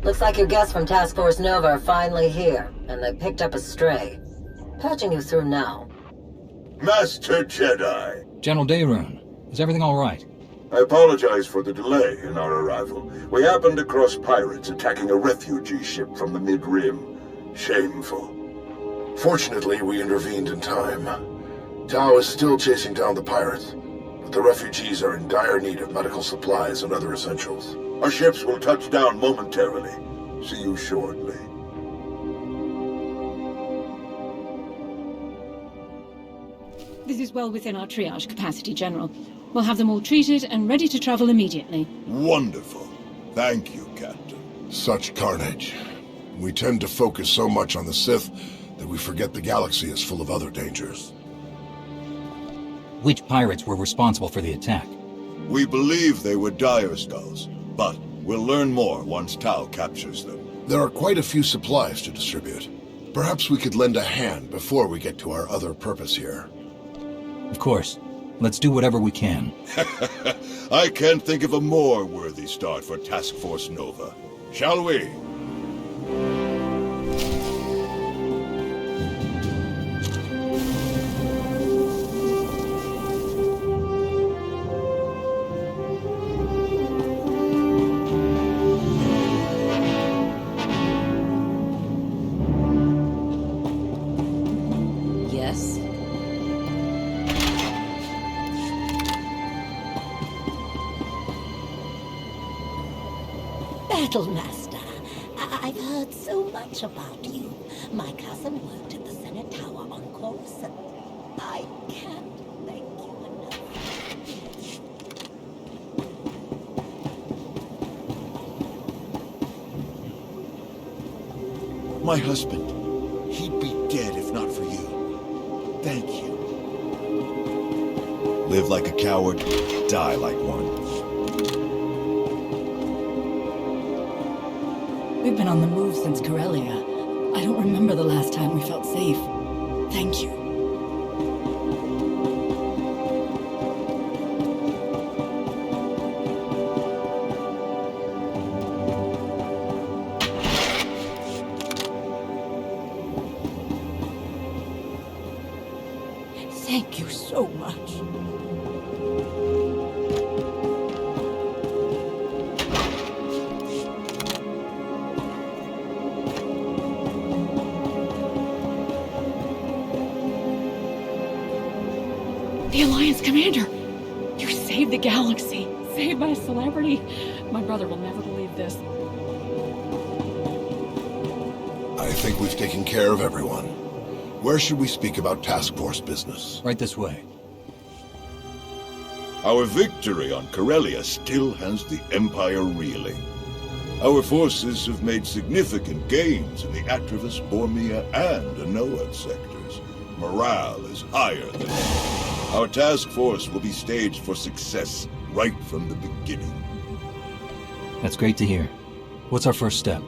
Looks like your guests from Task Force Nova are finally here, and they picked up a stray. Patching you through now. Master Jedi. General Dayrun, is everything all right? I apologize for the delay in our arrival. We happened across pirates attacking a refugee ship from the Mid-Rim. Shameful. Fortunately, we intervened in time. Tao is still chasing down the pirates, but the refugees are in dire need of medical supplies and other essentials. Our ships will touch down momentarily. See you shortly. This is well within our triage capacity, General. We'll have them all treated and ready to travel immediately. Wonderful. Thank you, Captain. Such carnage. We tend to focus so much on the Sith that we forget the galaxy is full of other dangers. Which pirates were responsible for the attack? We believe they were dire skulls, but we'll learn more once Tao captures them. There are quite a few supplies to distribute. Perhaps we could lend a hand before we get to our other purpose here. Of course. Let's do whatever we can. I can't think of a more worthy start for Task Force Nova. Shall we? Yes? Battlemaster, I've heard so much about you. My cousin worked at the Senate Tower on Coruscant. I can't thank you enough. My husband. He'd be dead if not for you. Thank you. Live like a coward, die like one. We've been on the move since Corellia. I don't remember the last time we felt safe. Thank you. Thank you so much. The Alliance Commander! You saved the galaxy. Saved by a celebrity. My brother will never believe this. I think we've taken care of everyone. Where should we speak about task force business? Right this way. Our victory on Corellia still has the Empire reeling. Our forces have made significant gains in the Atravus, Bormia, and Anoa sectors. Morale is higher than ever. Our task force will be staged for success right from the beginning. That's great to hear. What's our first step?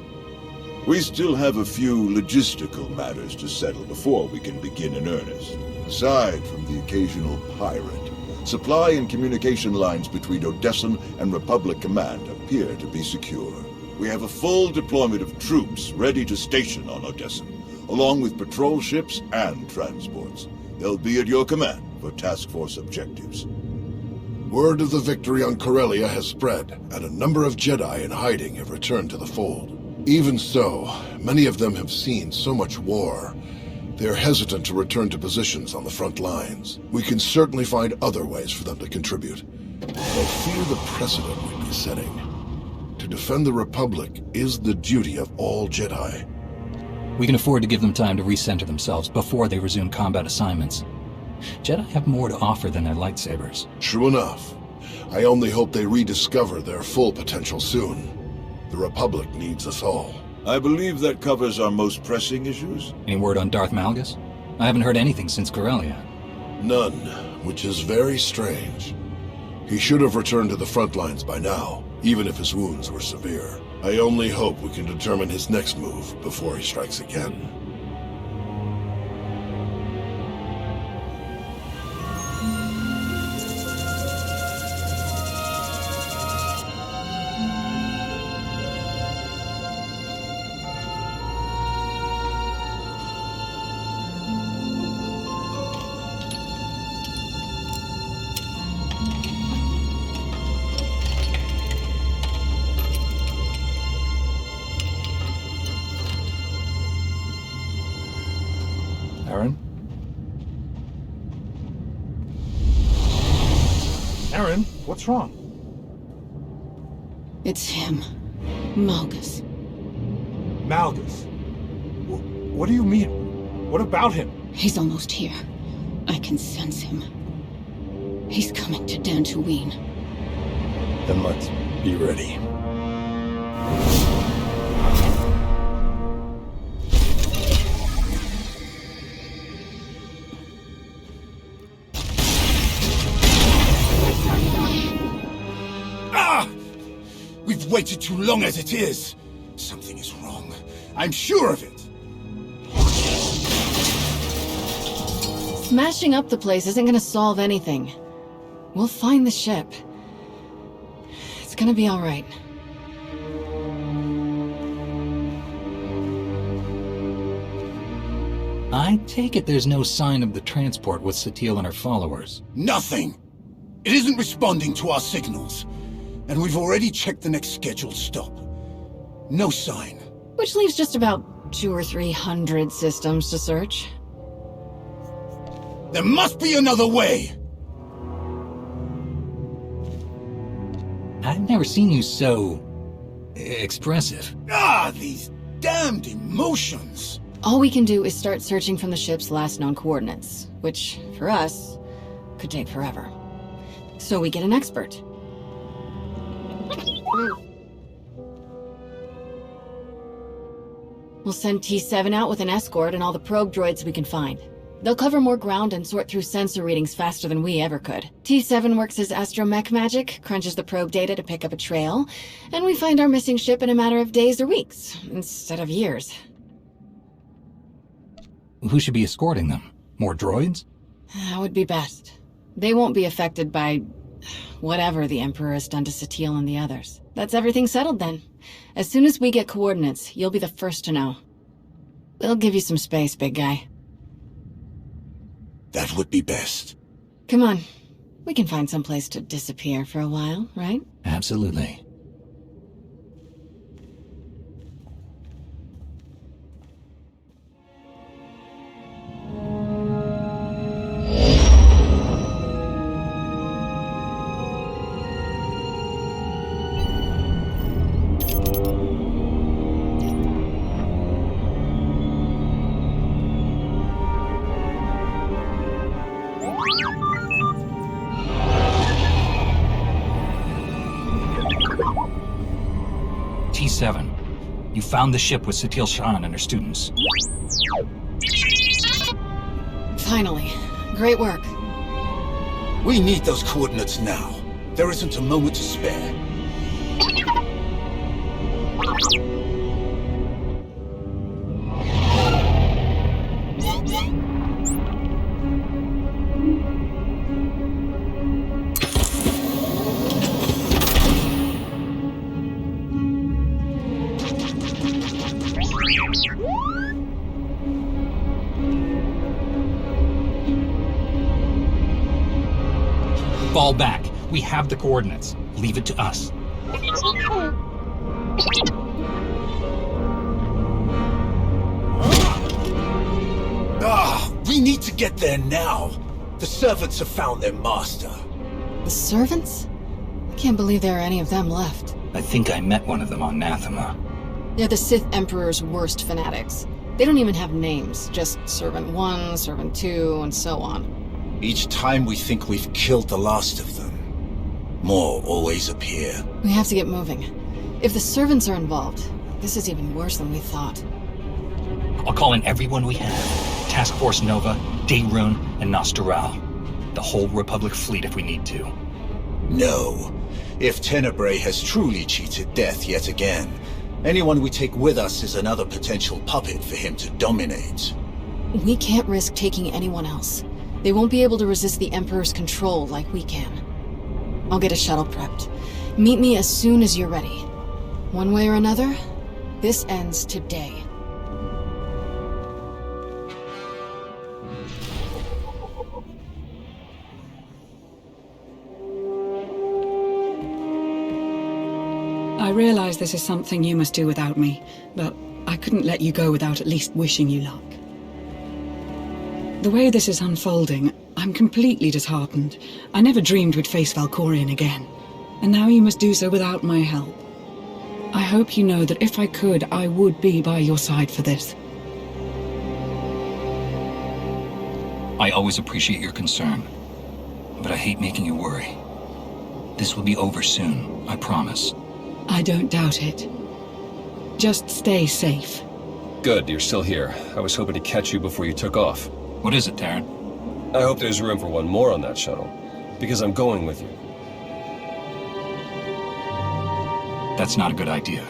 We still have a few logistical matters to settle before we can begin in earnest. Aside from the occasional pirate, supply and communication lines between Odessan and Republic Command appear to be secure. We have a full deployment of troops ready to station on Odessan, along with patrol ships and transports. They'll be at your command for task force objectives. Word of the victory on Corellia has spread, and a number of Jedi in hiding have returned to the fold. Even so, many of them have seen so much war. They are hesitant to return to positions on the front lines. We can certainly find other ways for them to contribute. But I fear the precedent we'd be setting. To defend the Republic is the duty of all Jedi. We can afford to give them time to recenter themselves before they resume combat assignments. Jedi have more to offer than their lightsabers. True enough. I only hope they rediscover their full potential soon. The Republic needs us all. I believe that covers our most pressing issues. Any word on Darth Malgus? I haven't heard anything since Corellia. None, which is very strange. He should have returned to the front lines by now, even if his wounds were severe. I only hope we can determine his next move before he strikes again. Aaron? Aaron, what's wrong? It's him. Malgus. Malgus? What do you mean? What about him? He's almost here. I can sense him. He's coming to Dantooine. Then let's be ready. We've waited too long as it is. Something is wrong. I'm sure of it. Smashing up the place isn't gonna solve anything. We'll find the ship. It's gonna be all right. I take it there's no sign of the transport with Satele and her followers. Nothing. It isn't responding to our signals. And we've already checked the next scheduled stop. No sign. Which leaves just about 200 or 300 systems to search. There must be another way! I've never seen you so... expressive. These damned emotions! All we can do is start searching from the ship's last known coordinates, which, for us, could take forever. So we get an expert. We'll send T7 out with an escort and all the probe droids we can find. They'll cover more ground and sort through sensor readings faster than we ever could. T7 works as astromech magic, crunches the probe data to pick up a trail, and we find our missing ship in a matter of days or weeks, instead of years. Who should be escorting them? More droids? That would be best. They won't be affected by... whatever the Emperor has done to Satele and the others. That's everything settled then. As soon as we get coordinates, you'll be the first to know. We'll give you some space, big guy. That would be best. Come on. We can find some place to disappear for a while, right? Absolutely. T7. You found the ship with Satele Shan and her students. Finally. Great work. We need those coordinates now. There isn't a moment to spare. Fall back. We have the coordinates. Leave it to us. We need to get there now. The servants have found their master. The servants? I can't believe there are any of them left. I think I met one of them on Nathema. They're the Sith Emperor's worst fanatics. They don't even have names, just Servant 1, Servant 2, and so on. Each time we think we've killed the last of them, more always appear. We have to get moving. If the servants are involved, this is even worse than we thought. I'll call in everyone we have. Task Force Nova, Daerun, and Nostoral. The whole Republic fleet if we need to. No. If Tenebrae has truly cheated death yet again, anyone we take with us is another potential puppet for him to dominate. We can't risk taking anyone else. They won't be able to resist the Emperor's control like we can. I'll get a shuttle prepped. Meet me as soon as you're ready. One way or another, this ends today. I realize this is something you must do without me, but I couldn't let you go without at least wishing you luck. The way this is unfolding, I'm completely disheartened. I never dreamed we'd face Valkorion again. And now you must do so without my help. I hope you know that if I could, I would be by your side for this. I always appreciate your concern, but I hate making you worry. This will be over soon, I promise. I don't doubt it. Just stay safe. Good, you're still here. I was hoping to catch you before you took off. What is it, Darren? I hope there's room for one more on that shuttle, because I'm going with you. That's not a good idea.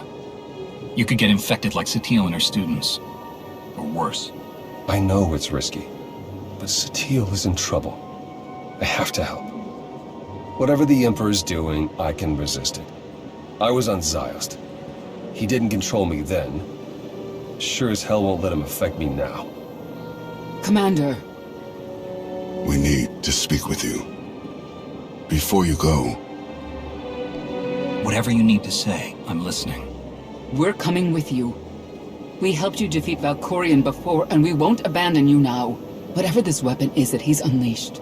You could get infected like SWTOR and her students. Or worse. I know it's risky, but SWTOR is in trouble. I have to help. Whatever the Emperor's doing, I can resist it. I was on Ziost. He didn't control me then. Sure as hell won't let him affect me now. Commander. We need to speak with you. Before you go... Whatever you need to say, I'm listening. We're coming with you. We helped you defeat Valkorion before, and we won't abandon you now. Whatever this weapon is that he's unleashed,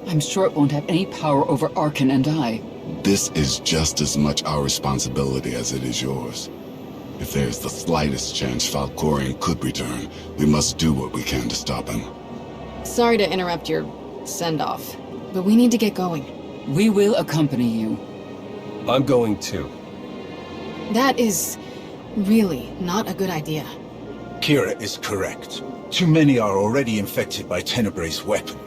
I'm sure it won't have any power over Arkan and I. This is just as much our responsibility as it is yours. If there's the slightest chance Valkorion could return, we must do what we can to stop him. Sorry to interrupt your send-off, but we need to get going. We will accompany you. I'm going too. That is really not a good idea. Kira is correct. Too many are already infected by Tenebrae's weapon.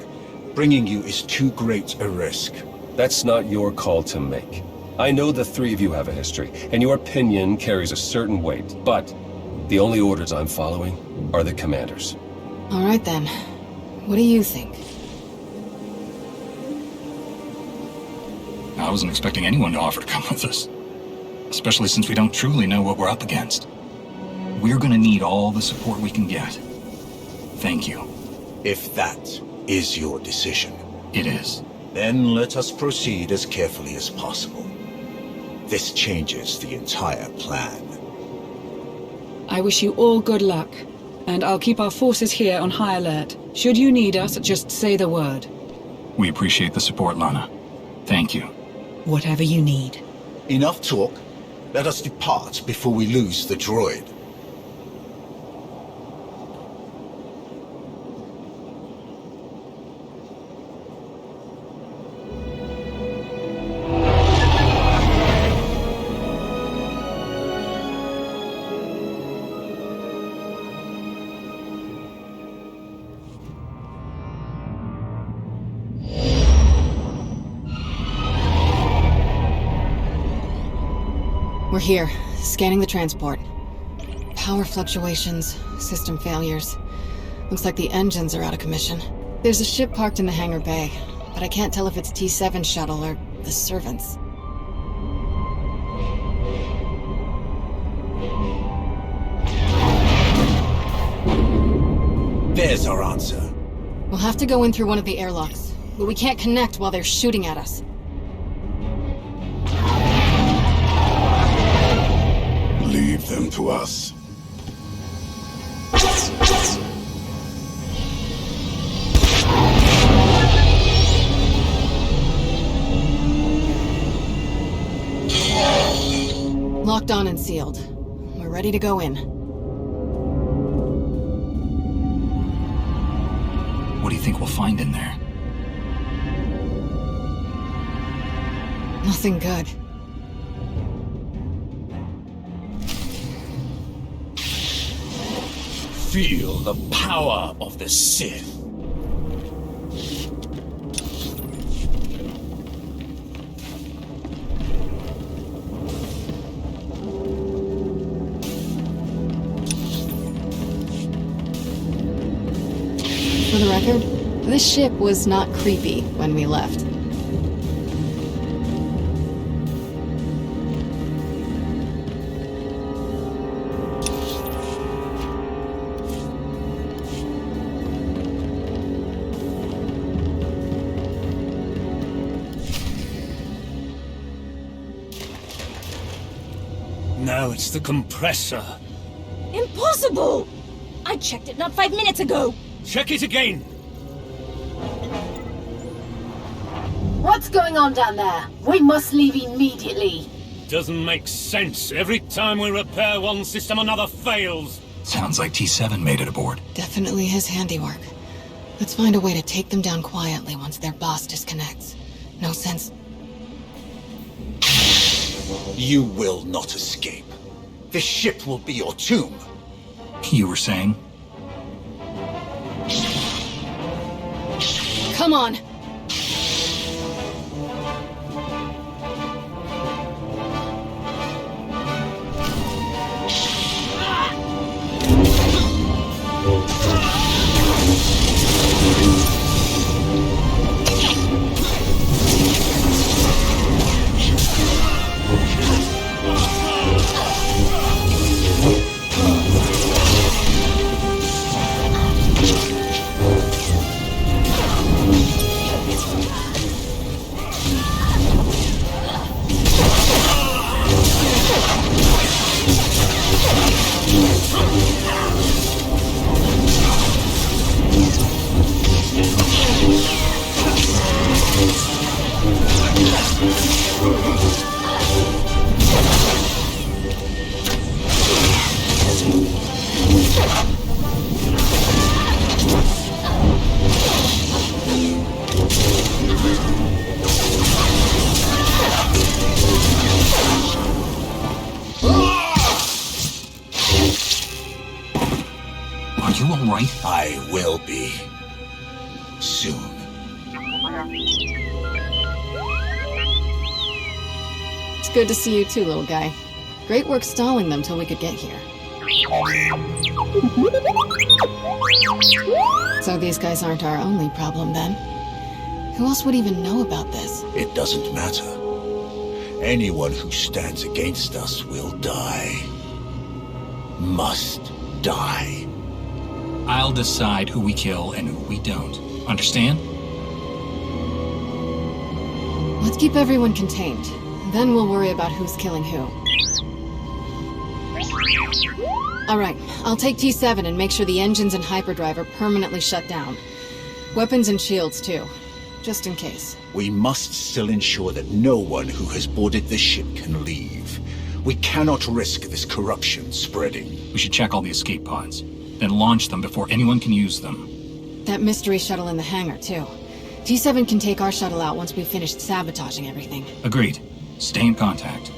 Bringing you is too great a risk. That's not your call to make. I know the three of you have a history, and your opinion carries a certain weight, but the only orders I'm following are the commander's. All right then. What do you think? I wasn't expecting anyone to offer to come with us. Especially since we don't truly know what we're up against. We're gonna need all the support we can get. Thank you. If that is your decision. It is. Then let us proceed as carefully as possible. This changes the entire plan. I wish you all good luck, and I'll keep our forces here on high alert. Should you need us, just say the word. We appreciate the support, Lana. Thank you. Whatever you need. Enough talk. Let us depart before we lose the droid. We're here, scanning the transport. Power fluctuations, system failures. Looks like the engines are out of commission. There's a ship parked in the hangar bay, but I can't tell if it's T7 shuttle or the servants. There's our answer. We'll have to go in through one of the airlocks, but we can't connect while they're shooting at us. Leave them to us. Locked on and sealed. We're ready to go in. What do you think we'll find in there? Nothing good. Feel the power of the Sith. For the record, this ship was not creepy when we left. Now it's the compressor. Impossible! I checked it not 5 minutes ago! Check it again! What's going on down there? We must leave immediately. Doesn't make sense. Every time we repair one system, another fails. Sounds like T7 made it aboard. Definitely his handiwork. Let's find a way to take them down quietly once their boss disconnects. No sense. You will not escape. This ship will be your tomb. You were saying? Come on! Are you alright? I will be. Soon. It's good to see you too, little guy. Great work stalling them till we could get here. So these guys aren't our only problem then? Who else would even know about this? It doesn't matter. Anyone who stands against us will die. Must die. I'll decide who we kill and who we don't. Understand? Let's keep everyone contained. Then we'll worry about who's killing who. Alright, I'll take T7 and make sure the engines and hyperdrive are permanently shut down. Weapons and shields too, just in case. We must still ensure that no one who has boarded this ship can leave. We cannot risk this corruption spreading. We should check all the escape pods, then launch them before anyone can use them. That mystery shuttle in the hangar too. T7 can take our shuttle out once we've finished sabotaging everything. Agreed. Stay in contact.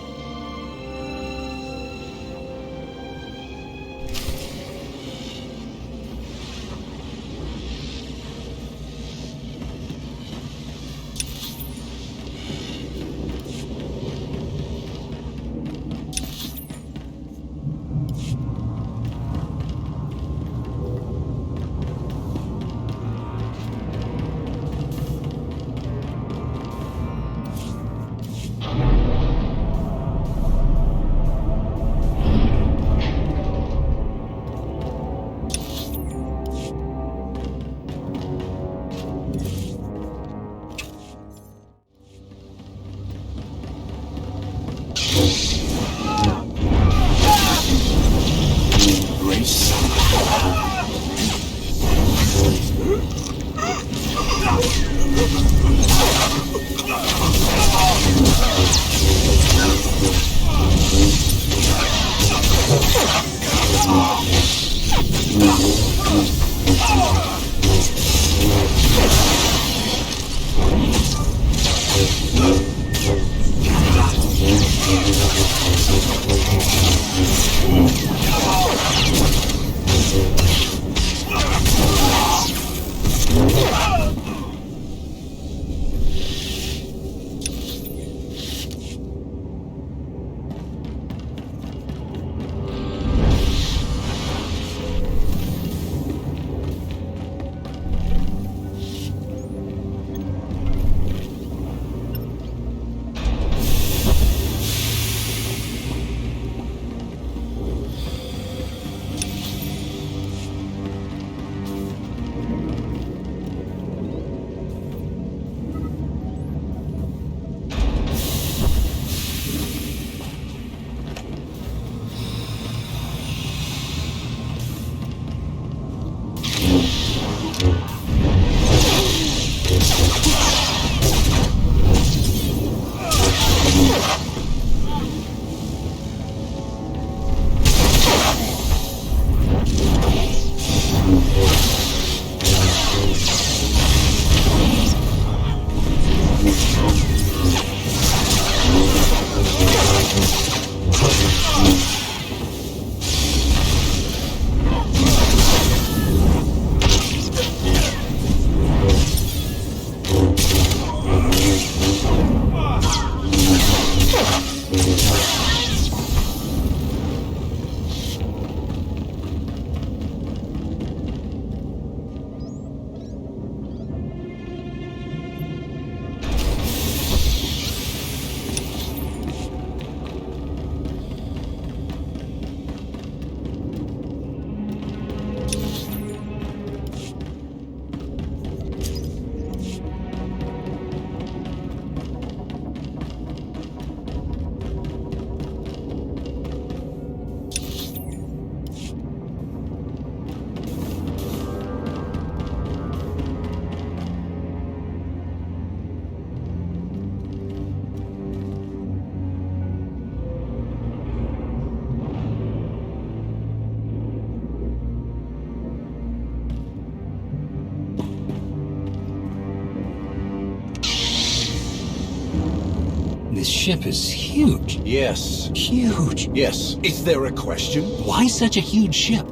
ship is huge. Yes. Huge. Yes. Is there a question? Why such a huge ship?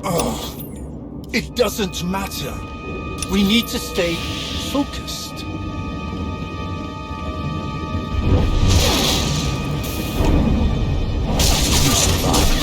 It doesn't matter. We need to stay focused. You survived.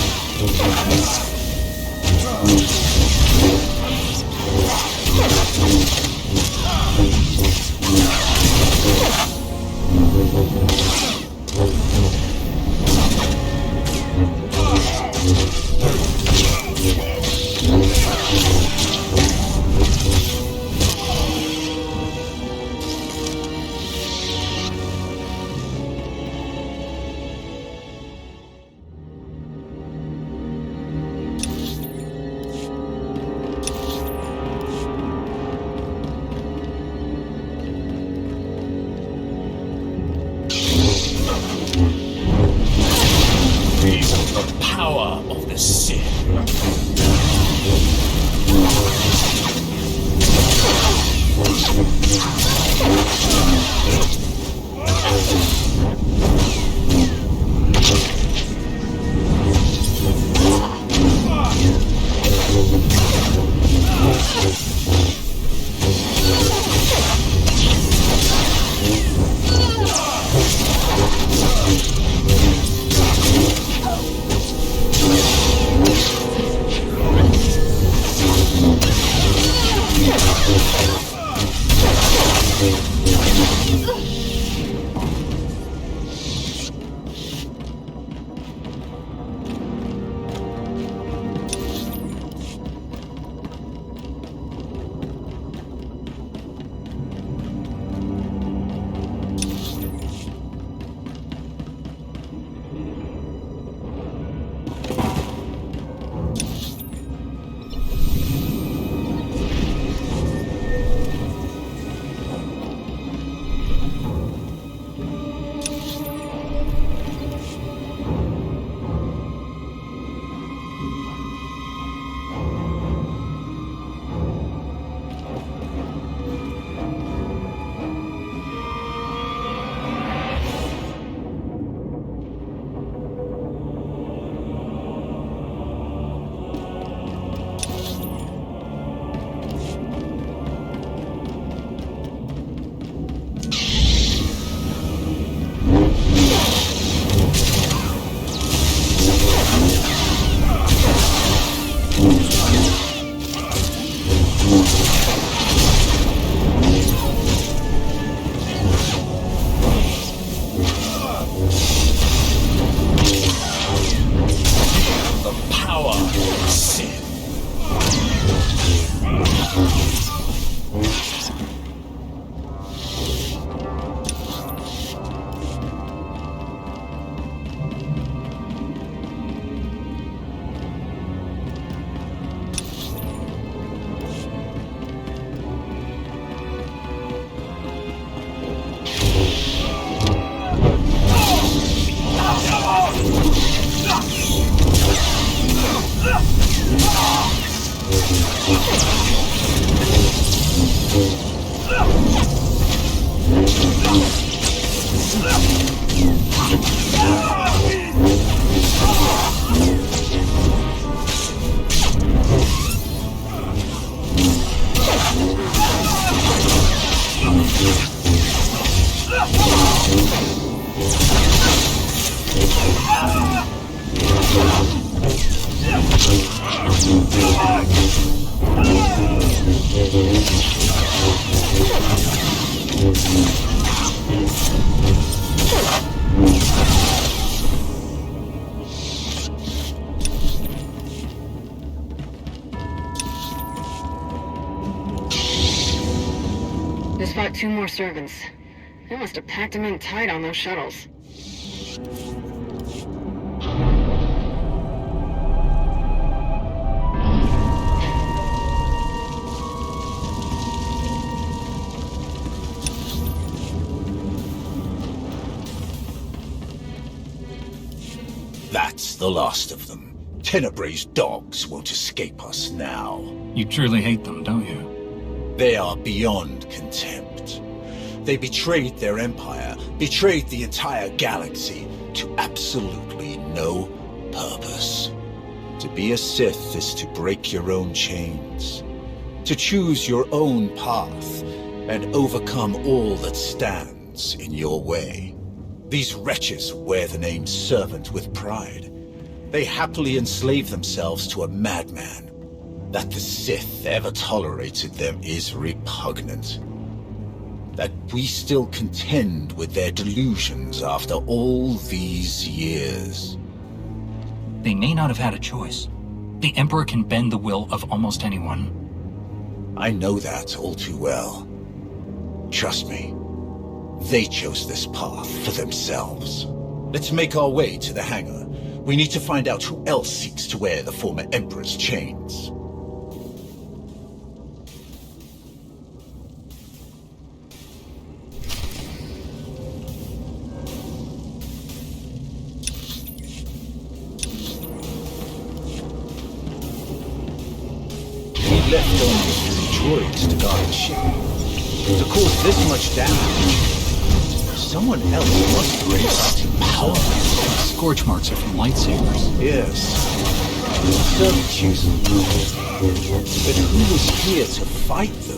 The power of the Sith. Just fought 2 more servants. They must have packed them in tight on those shuttles. That's the last of them. Tenebrae's dogs won't escape us now. You truly hate them, don't you? They are beyond contempt. They betrayed their empire, betrayed the entire galaxy, to absolutely no purpose. To be a Sith is to break your own chains, to choose your own path, and overcome all that stands in your way. These wretches wear the name Servant with pride. They happily enslave themselves to a madman. That the Sith ever tolerated them is repugnant. That we still contend with their delusions after all these years. They may not have had a choice. The Emperor can bend the will of almost anyone. I know that all too well. Trust me, they chose this path for themselves. Let's make our way to the hangar. We need to find out who else seeks to wear the former Emperor's chains. We left only a few droids to guard the ship. To cause this much damage, someone else must bring something powerful. Scorch marks are from lightsabers. Yes. Servitude. But who was here to fight them?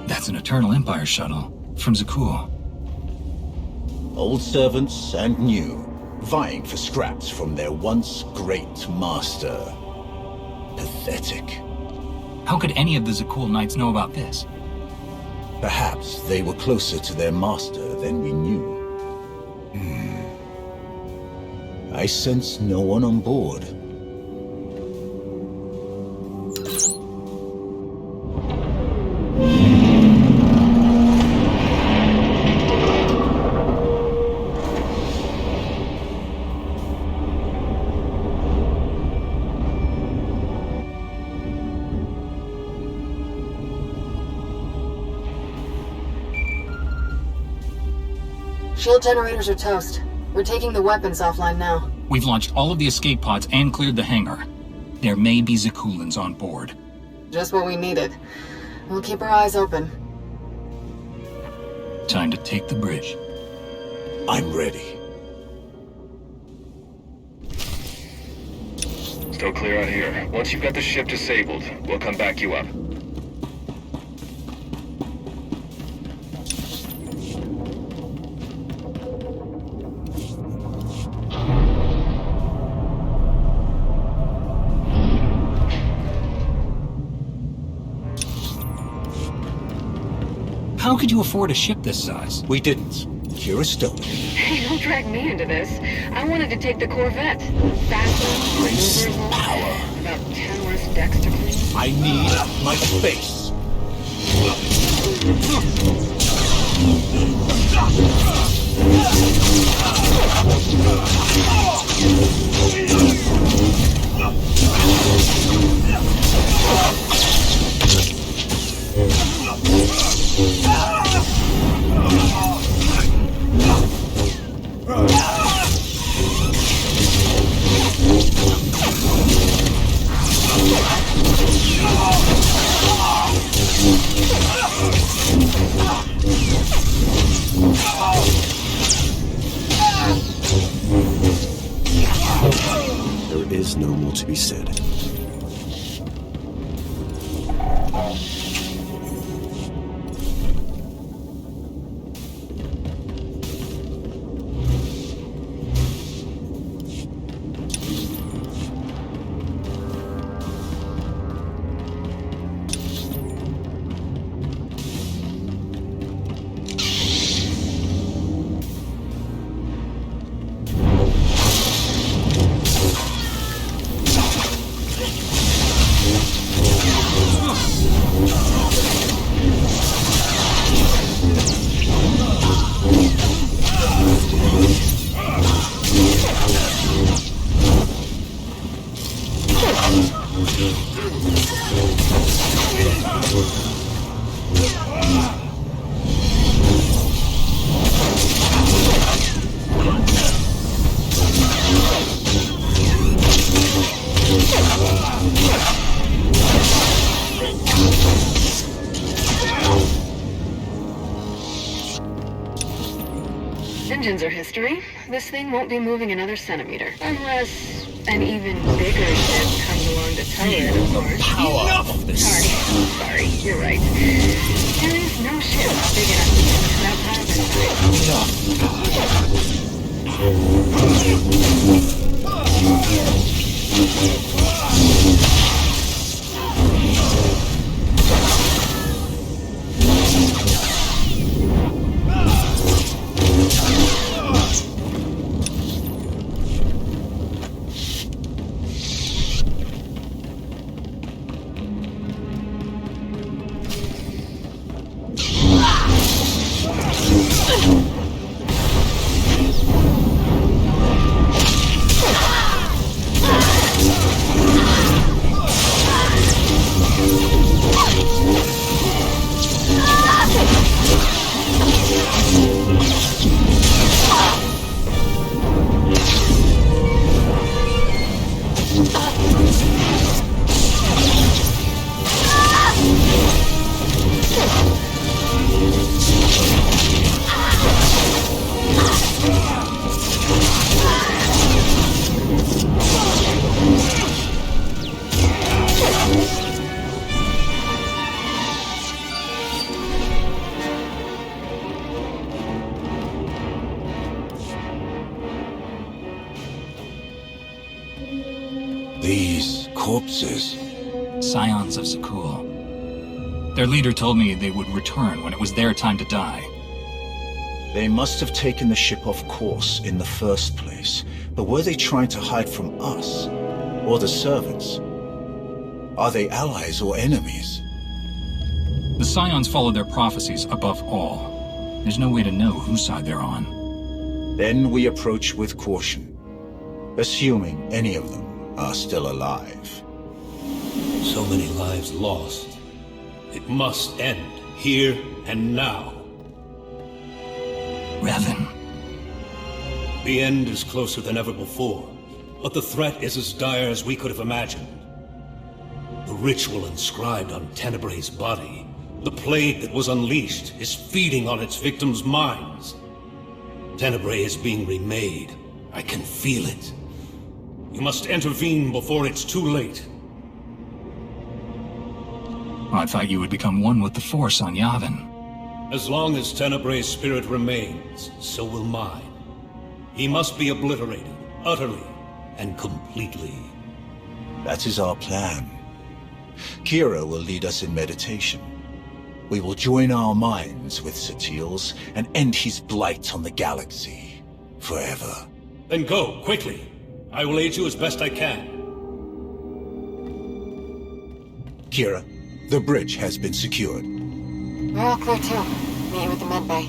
That's an Eternal Empire shuttle from Zakul. Old servants and new, vying for scraps from their once great master. Pathetic. How could any of the Zakul Knights know about this? Perhaps they were closer to their master than we knew. I sense no one on board. Shield generators are toast. We're taking the weapons offline now. We've launched all of the escape pods and cleared the hangar. There may be Zakulans on board. Just what we needed. We'll keep our eyes open. Time to take the bridge. I'm ready. Still clear out here. Once you've got the ship disabled, we'll come back you up. How could you afford a ship this size? We didn't. Kira stole it. Hey, don't drag me into this. I wanted to take the Corvette. Faster, Grace, maneuverable, power. about 10 less decks to clean. I need my space. is no more to be said. Engines are history. This thing won't be moving another centimeter. Unless an even bigger ship comes along to tow it, of course. Enough of this! Sorry, you're right. There is no ship big enough to move without These corpses. Scions of Sakul. Their leader told me they would return when it was their time to die. They must have taken the ship off course in the first place. But were they trying to hide from us? Or the servants? Are they allies or enemies? The Scions follow their prophecies above all. There's no way to know whose side they're on. Then we approach with caution, assuming any of them are still alive. So many lives lost. It must end, here and now. Revan. The end is closer than ever before, but the threat is as dire as we could have imagined. The ritual inscribed on Tenebrae's body, the plague that was unleashed, is feeding on its victims' minds. Tenebrae is being remade. I can feel it. You must intervene before it's too late. I thought you would become one with the Force on Yavin. As long as Tenebrae's spirit remains, so will mine. He must be obliterated, utterly and completely. That is our plan. Kira will lead us in meditation. We will join our minds with Sathiel's and end his blight on the galaxy. Forever. Then go, quickly. I will aid you as best I can. Kira, the bridge has been secured. We're all clear too. Meet you at the medbay.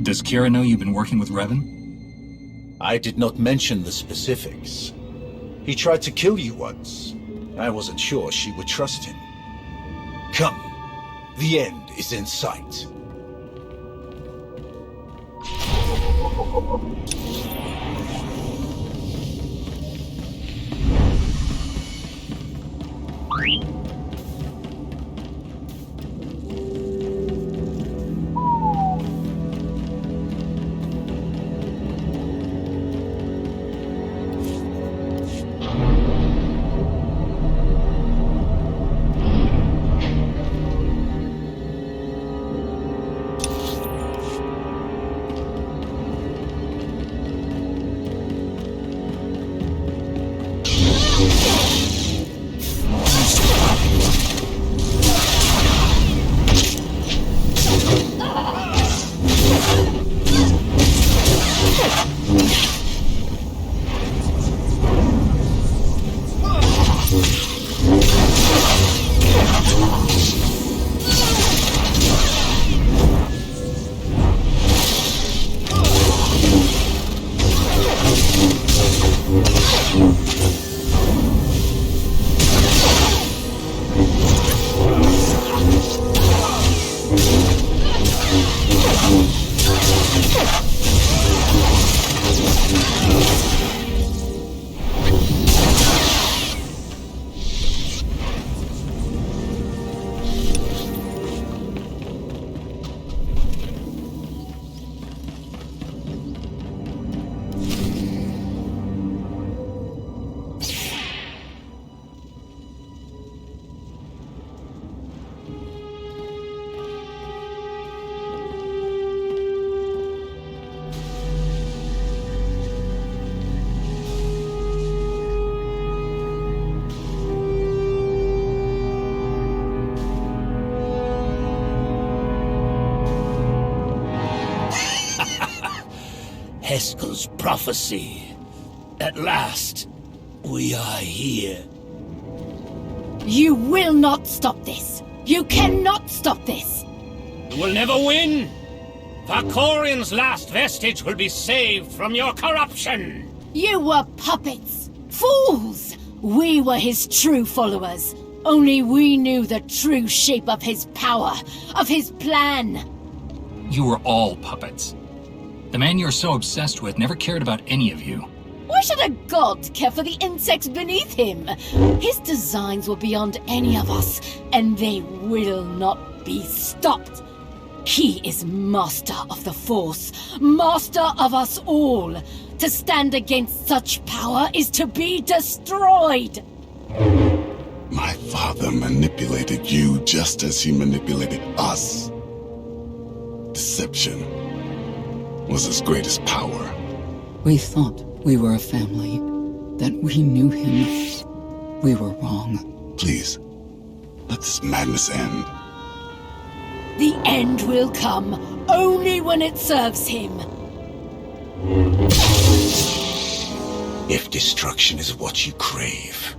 Does Kira know you've been working with Revan? I did not mention the specifics. He tried to kill you once. I wasn't sure she would trust him. Come. The end is in sight. Heskel's prophecy. At last, we are here. You will not stop this! You cannot stop this! You will never win! Valkorian's last vestige will be saved from your corruption! You were puppets! Fools! We were his true followers. Only we knew the true shape of his power, of his plan. You were all puppets. The man you're so obsessed with never cared about any of you. Why should a god care for the insects beneath him? His designs were beyond any of us, and they will not be stopped. He is master of the Force, master of us all. To stand against such power is to be destroyed. My father manipulated you just as he manipulated us. Deception was his greatest power. We thought we were a family, that we knew him. We were wrong. Please, let this madness end. The end will come only when it serves him. If destruction is what you crave,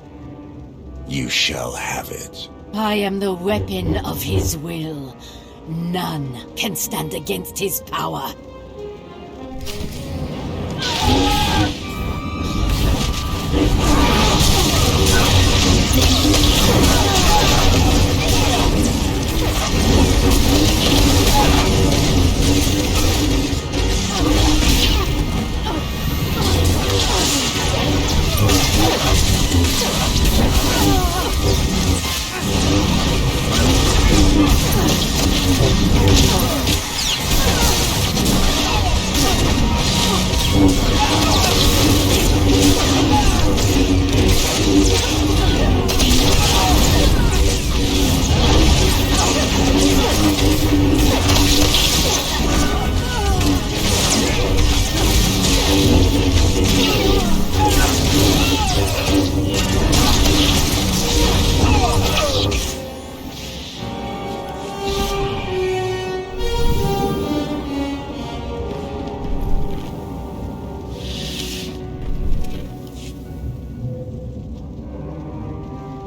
you shall have it. I am the weapon of his will. None can stand against his power.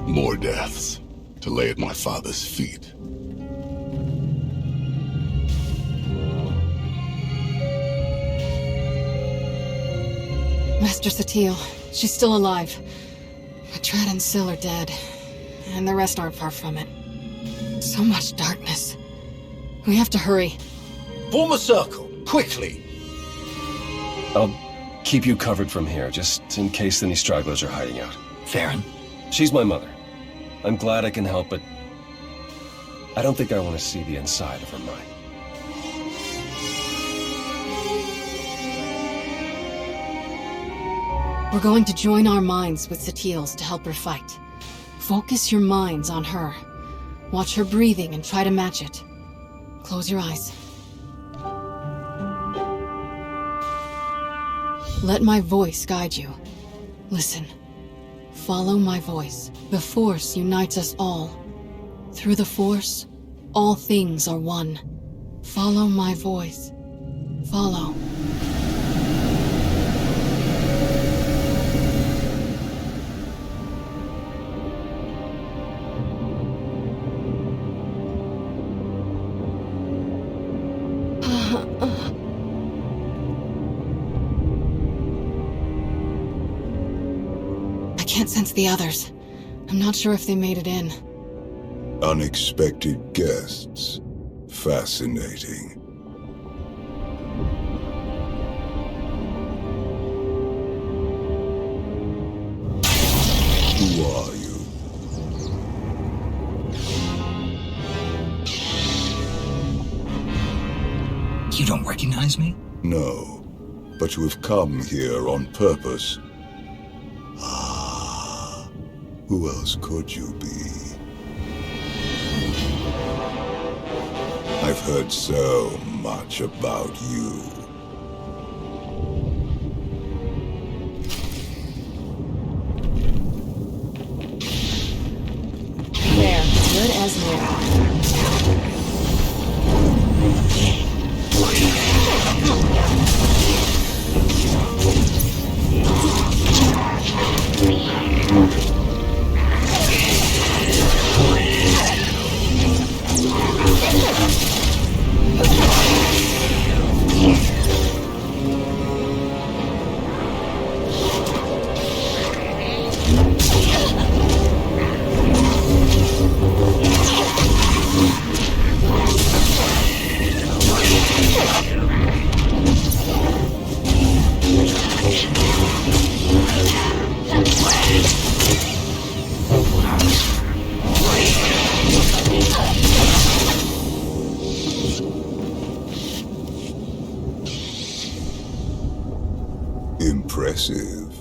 More deaths to lay at my father's feet. Master Satil, she's still alive. But Trad and Syl are dead, and the rest aren't far from it. So much darkness. We have to hurry. Form a circle, quickly! I'll keep you covered from here, just in case any stragglers are hiding out. Farron? She's my mother. I'm glad I can help, but I don't think I want to see the inside of her mind. We're going to join our minds with Satil's to help her fight. Focus your minds on her. Watch her breathing and try to match it. Close your eyes. Let my voice guide you. Listen. Follow my voice. The Force unites us all. Through the Force, all things are one. Follow my voice. Follow. I can't sense the others. I'm not sure if they made it in. Unexpected guests. Fascinating. Who are you? You don't recognize me? No, but you have come here on purpose. Who else could you be? I've heard so much about you. There, good as new. Impressive.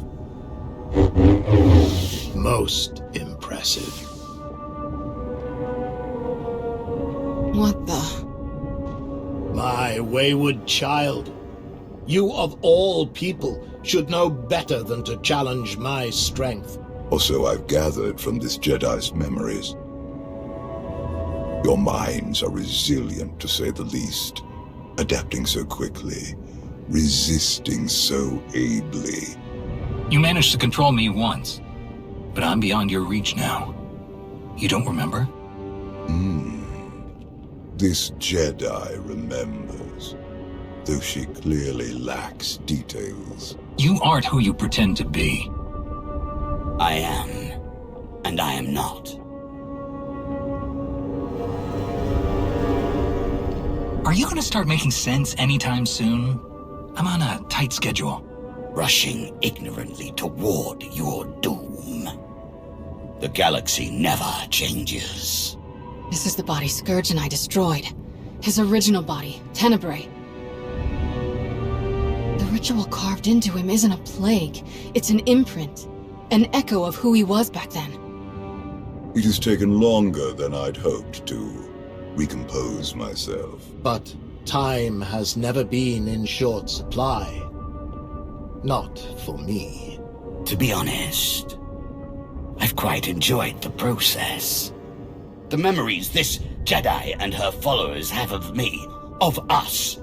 Most impressive. What the? My wayward child. You of all people should know better than to challenge my strength. Also, I've gathered from this Jedi's memories. Your minds are resilient, to say the least. Adapting so quickly. Resisting so ably. You managed to control me once, but I'm beyond your reach now. You don't remember? This Jedi remembers, though she clearly lacks details. You aren't who you pretend to be. I am, and I am not. Are you gonna start making sense anytime soon? I'm on a tight schedule. Rushing ignorantly toward your doom. The galaxy never changes. This is the body Scourge and I destroyed. His original body, Tenebrae. The ritual carved into him isn't a plague. It's an imprint. An echo of who he was back then. It has taken longer than I'd hoped to recompose myself. But time has never been in short supply. Not for me. To be honest, I've quite enjoyed the process. The memories this Jedi and her followers have of me, of us.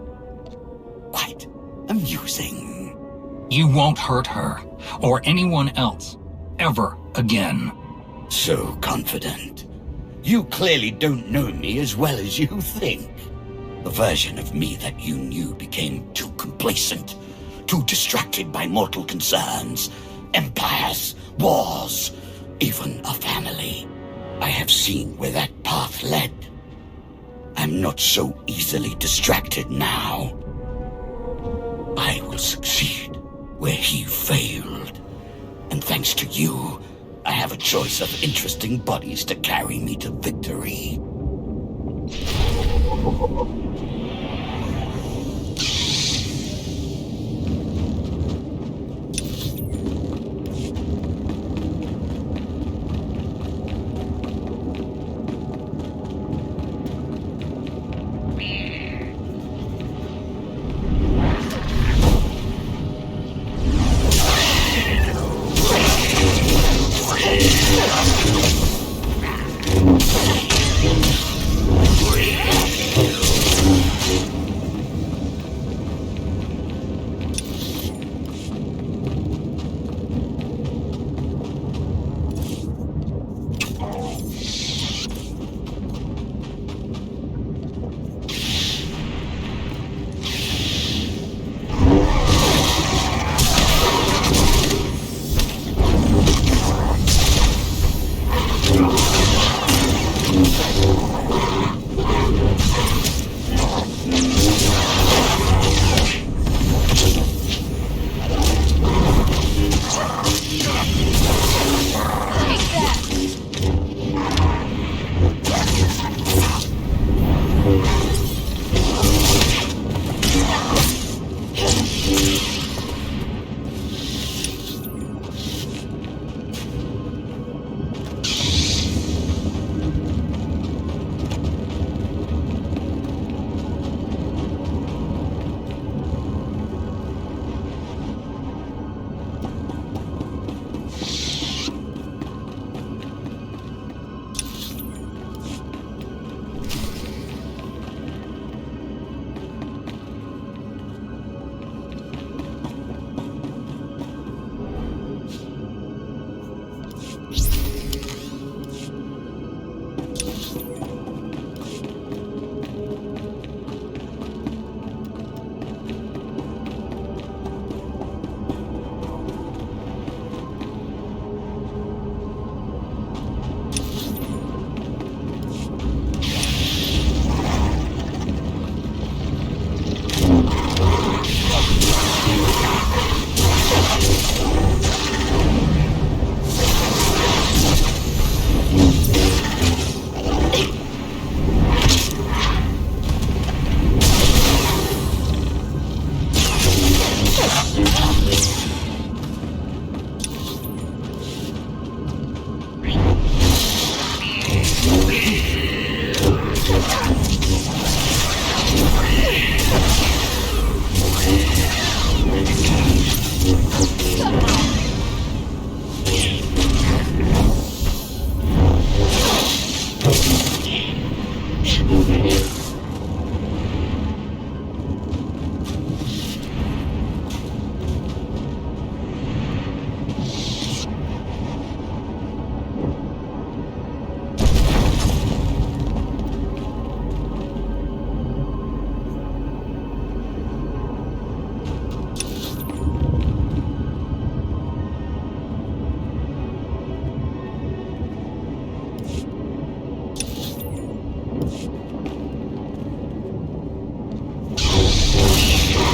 Quite amusing. You won't hurt her, or anyone else, ever again. So confident. You clearly don't know me as well as you think. The version of me that you knew became too complacent, too distracted by mortal concerns, empires, wars, even a family. I have seen where that path led. I'm not so easily distracted now. I will succeed where he failed. And thanks to you, I have a choice of interesting bodies to carry me to victory.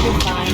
been fine.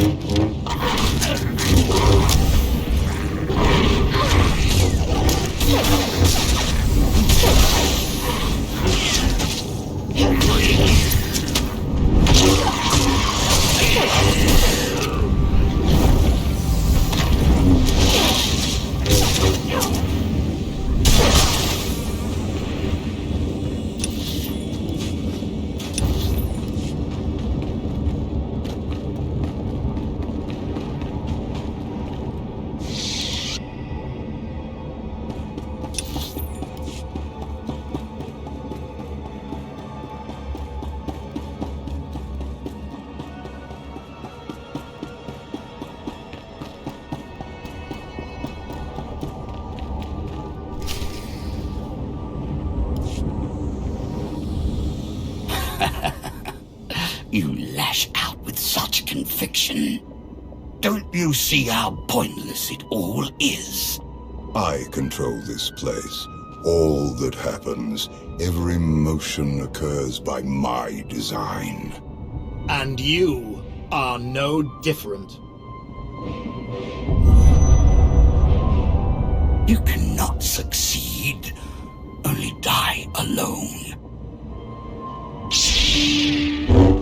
You lash out with such conviction. Don't you see how pointless it all is? I control this place. All that happens, every motion occurs by my design. And you are no different. You cannot succeed, only die alone.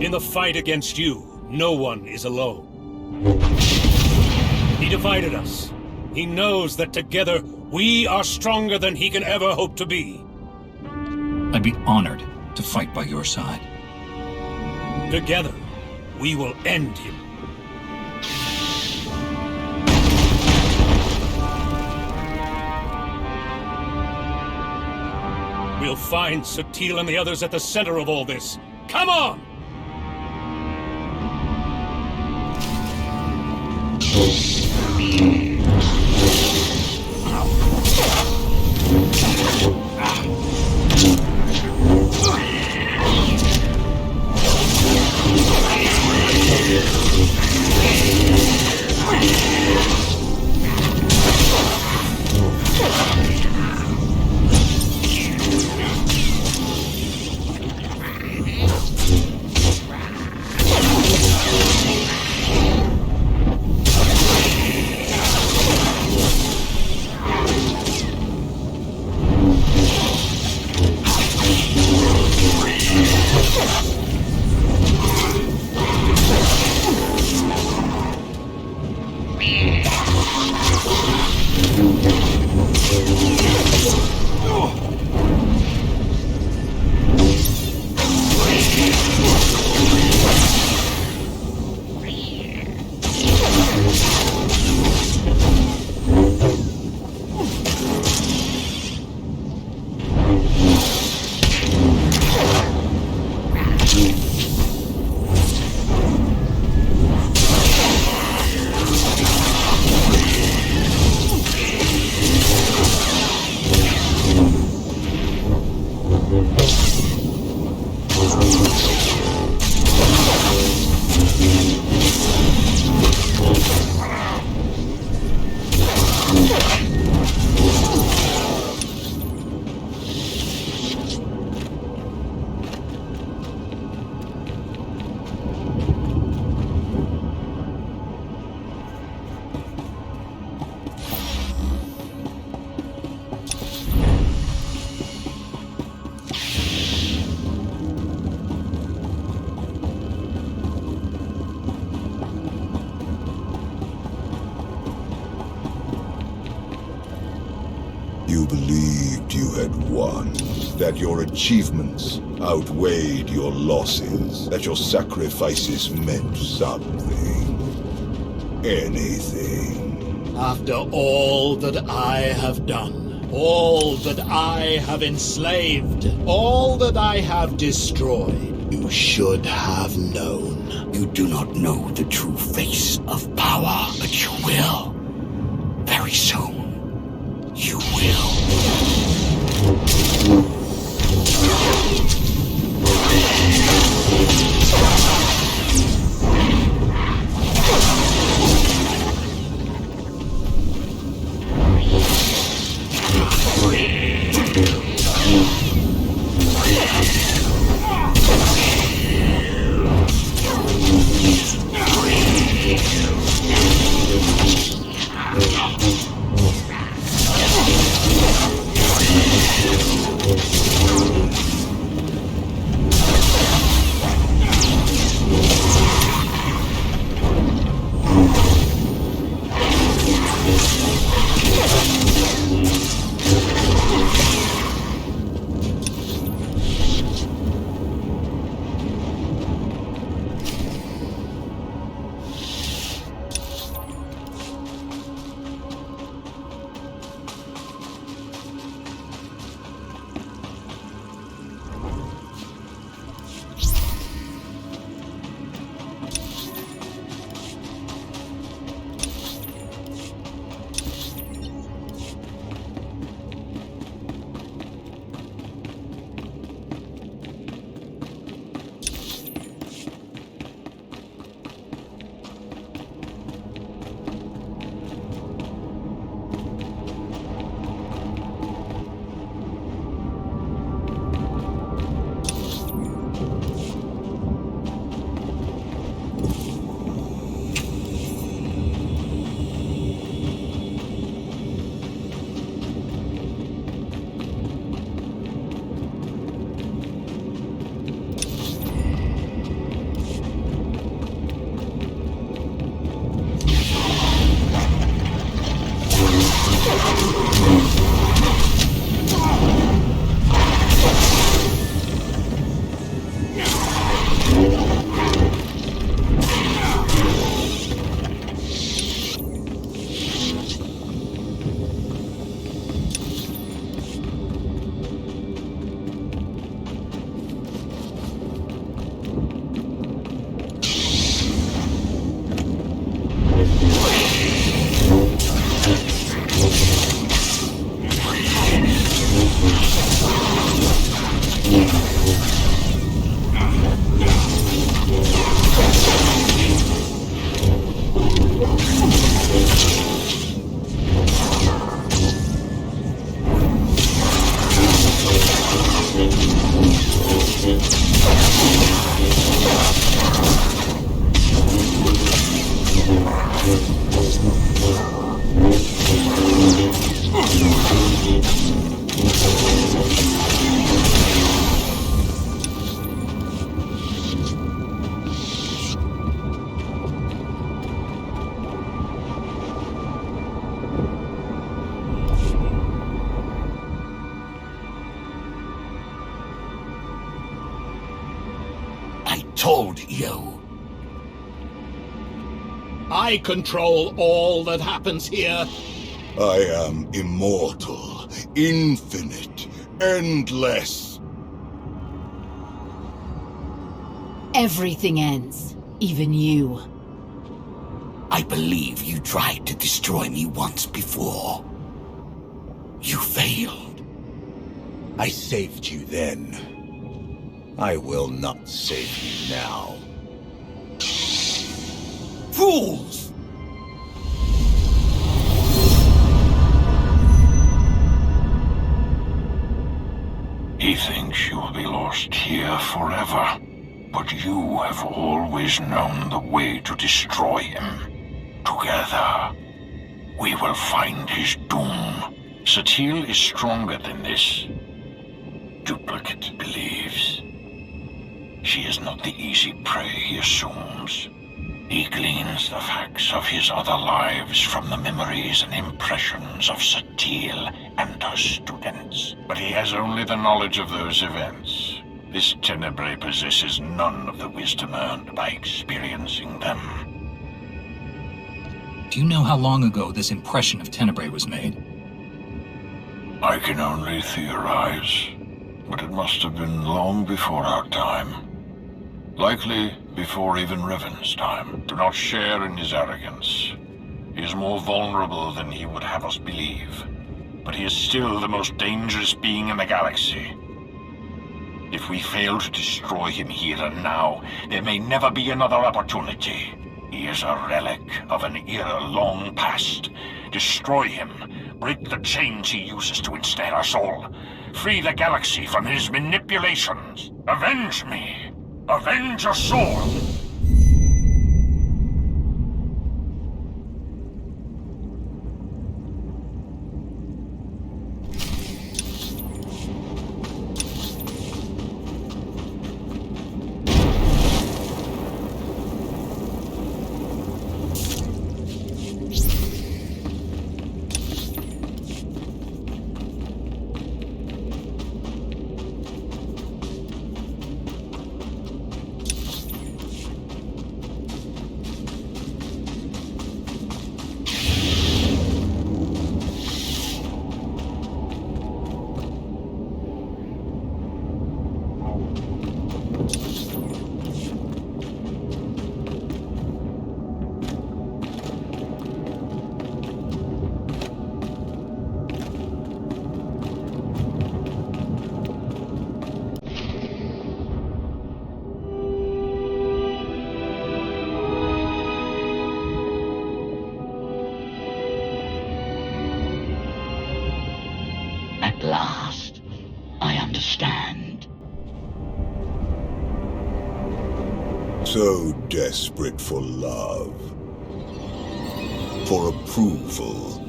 In the fight against you, no one is alone. He divided us. He knows that together, we are stronger than he can ever hope to be. I'd be honored to fight by your side. Together, we will end him. We'll find Sutil and the others at the center of all this. Come on! You believed you had won, that your achievements outweighed your losses, that your sacrifices meant something. Anything. After all that I have done, all that I have enslaved, all that I have destroyed, you should have known. You do not know the true face of power, but you will. Very soon. You will. called Yo. I control all that happens here. I am immortal, infinite, endless. Everything ends. Even you. I believe you tried to destroy me once before. You failed. I saved you then. I will not save you now. Fools! He thinks you'll be lost here forever, but you have always known the way to destroy him. Together, we will find his doom. SWTOR is stronger than this. Duplicate believes. She is not the easy prey he assumes. He gleans the facts of his other lives from the memories and impressions of SWTOR and her students. But he has only the knowledge of those events. This Tenebrae possesses none of the wisdom earned by experiencing them. Do you know how long ago this impression of Tenebrae was made? I can only theorize, but it must have been long before our time. Likely before even Revan's time. Do not share in his arrogance. He is more vulnerable than he would have us believe. But he is still the most dangerous being in the galaxy. If we fail to destroy him here and now, there may never be another opportunity. He is a relic of an era long past. Destroy him. Break the chains he uses to ensnare us all. Free the galaxy from his manipulations. Avenge me. Avenge your sword! At last, I understand. So desperate for love, for approval,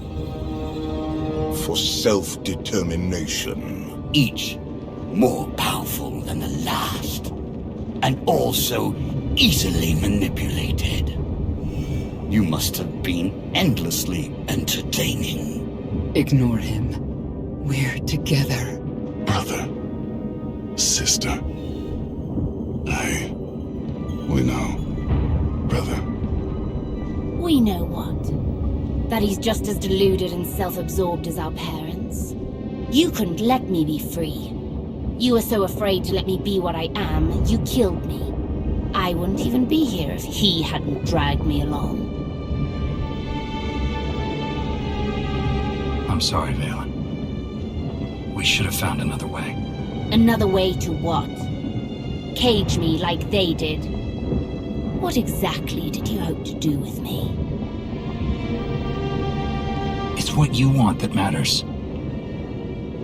for self-determination. Each more powerful than the last, and also easily manipulated. You must have been endlessly entertaining. Ignore him. We're together. Brother, sister. We know, brother. We know what? That he's just as deluded and self-absorbed as our parents. You couldn't let me be free. You were so afraid to let me be what I am, you killed me. I wouldn't even be here if he hadn't dragged me along. I'm sorry, Valen. We should have found another way. Another way to what? Cage me like they did. What exactly did you hope to do with me? It's what you want that matters.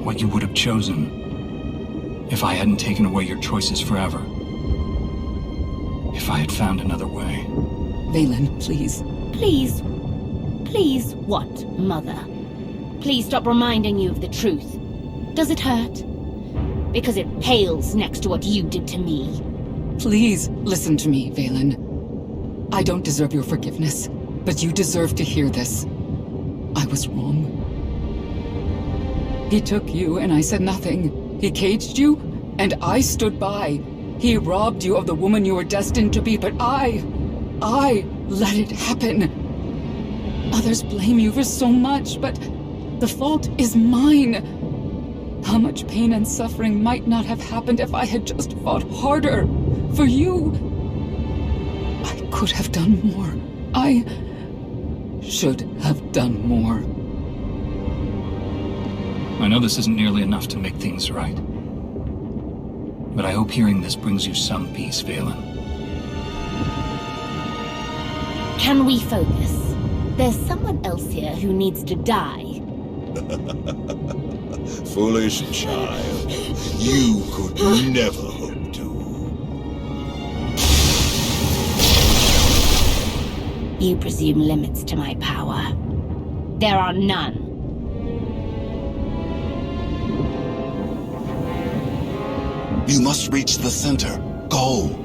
What you would have chosen if I hadn't taken away your choices forever. If I had found another way. Valen, please. Please? Please what, Mother? Please stop reminding you of the truth. Does it hurt? Because it pales next to what you did to me. Please listen to me, Valen. I don't deserve your forgiveness, but you deserve to hear this. I was wrong. He took you and I said nothing. He caged you and I stood by. He robbed you of the woman you were destined to be, but I let it happen. Others blame you for so much, but the fault is mine. How much pain and suffering might not have happened if I had just fought harder for you? I could have done more. I should have done more. I know this isn't nearly enough to make things right. But I hope hearing this brings you some peace, Valen. Can we focus? There's someone else here who needs to die. Foolish child. You could never hope to. You presume limits to my power. There are none. You must reach the center. Go!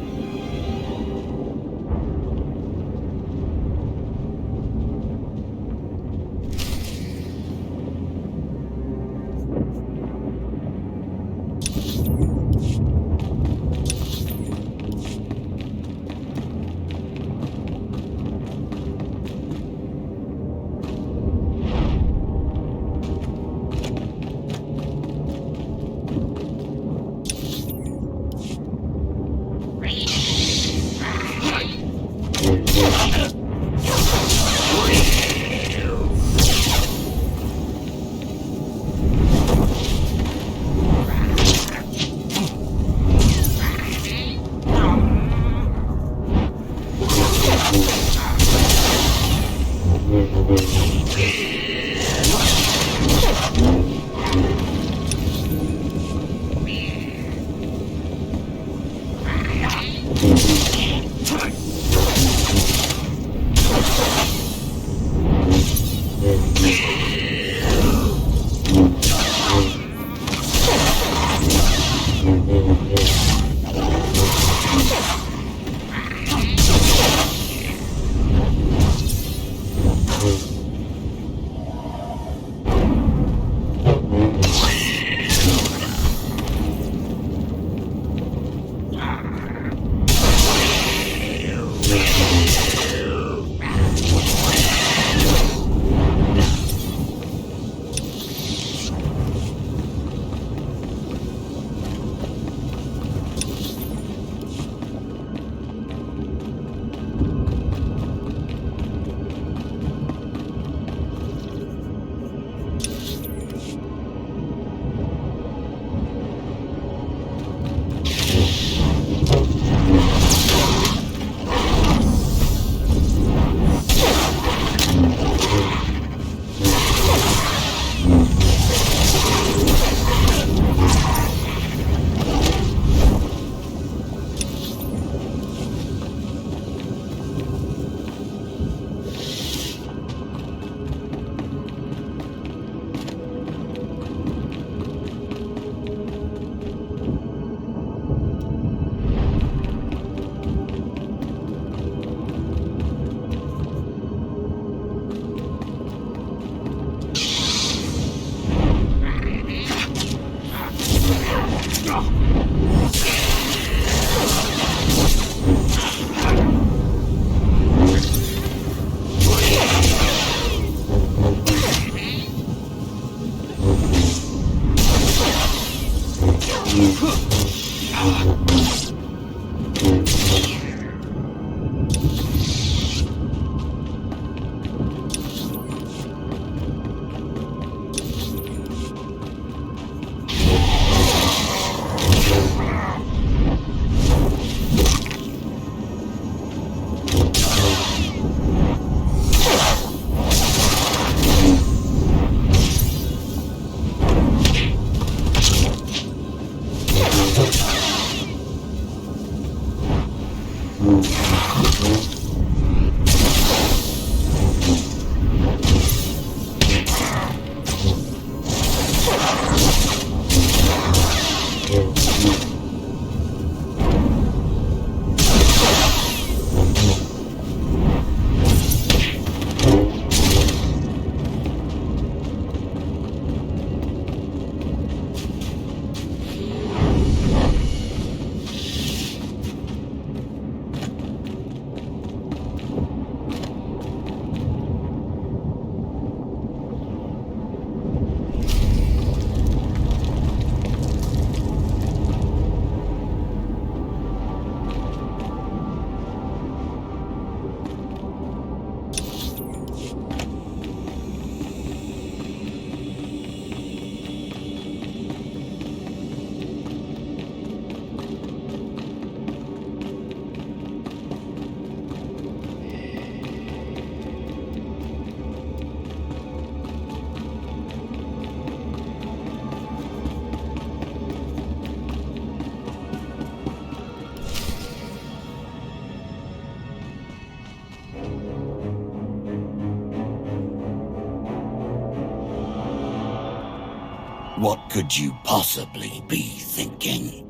What could you possibly be thinking?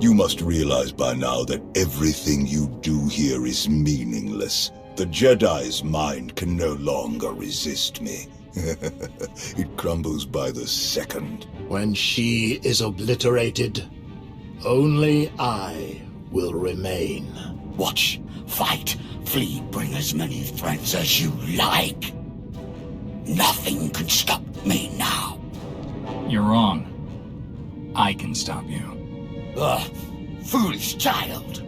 You must realize by now that everything you do here is meaningless. The Jedi's mind can no longer resist me. It crumbles by the second. When she is obliterated, only I will remain. Watch, fight, flee, bring as many friends as you like. Nothing can stop me now. You're wrong. I can stop you. Ugh, foolish child.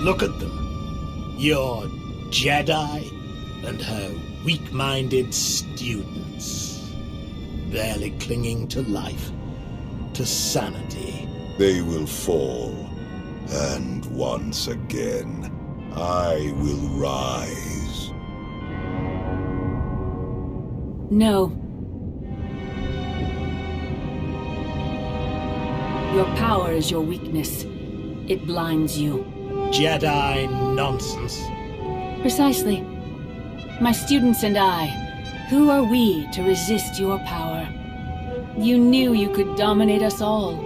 Look at them. Your Jedi and her weak-minded students. Barely clinging to life, to sanity. They will fall. And once again, I will rise. No. Your power is your weakness. It blinds you. Jedi nonsense. Precisely. My students and I, who are we to resist your power? You knew you could dominate us all.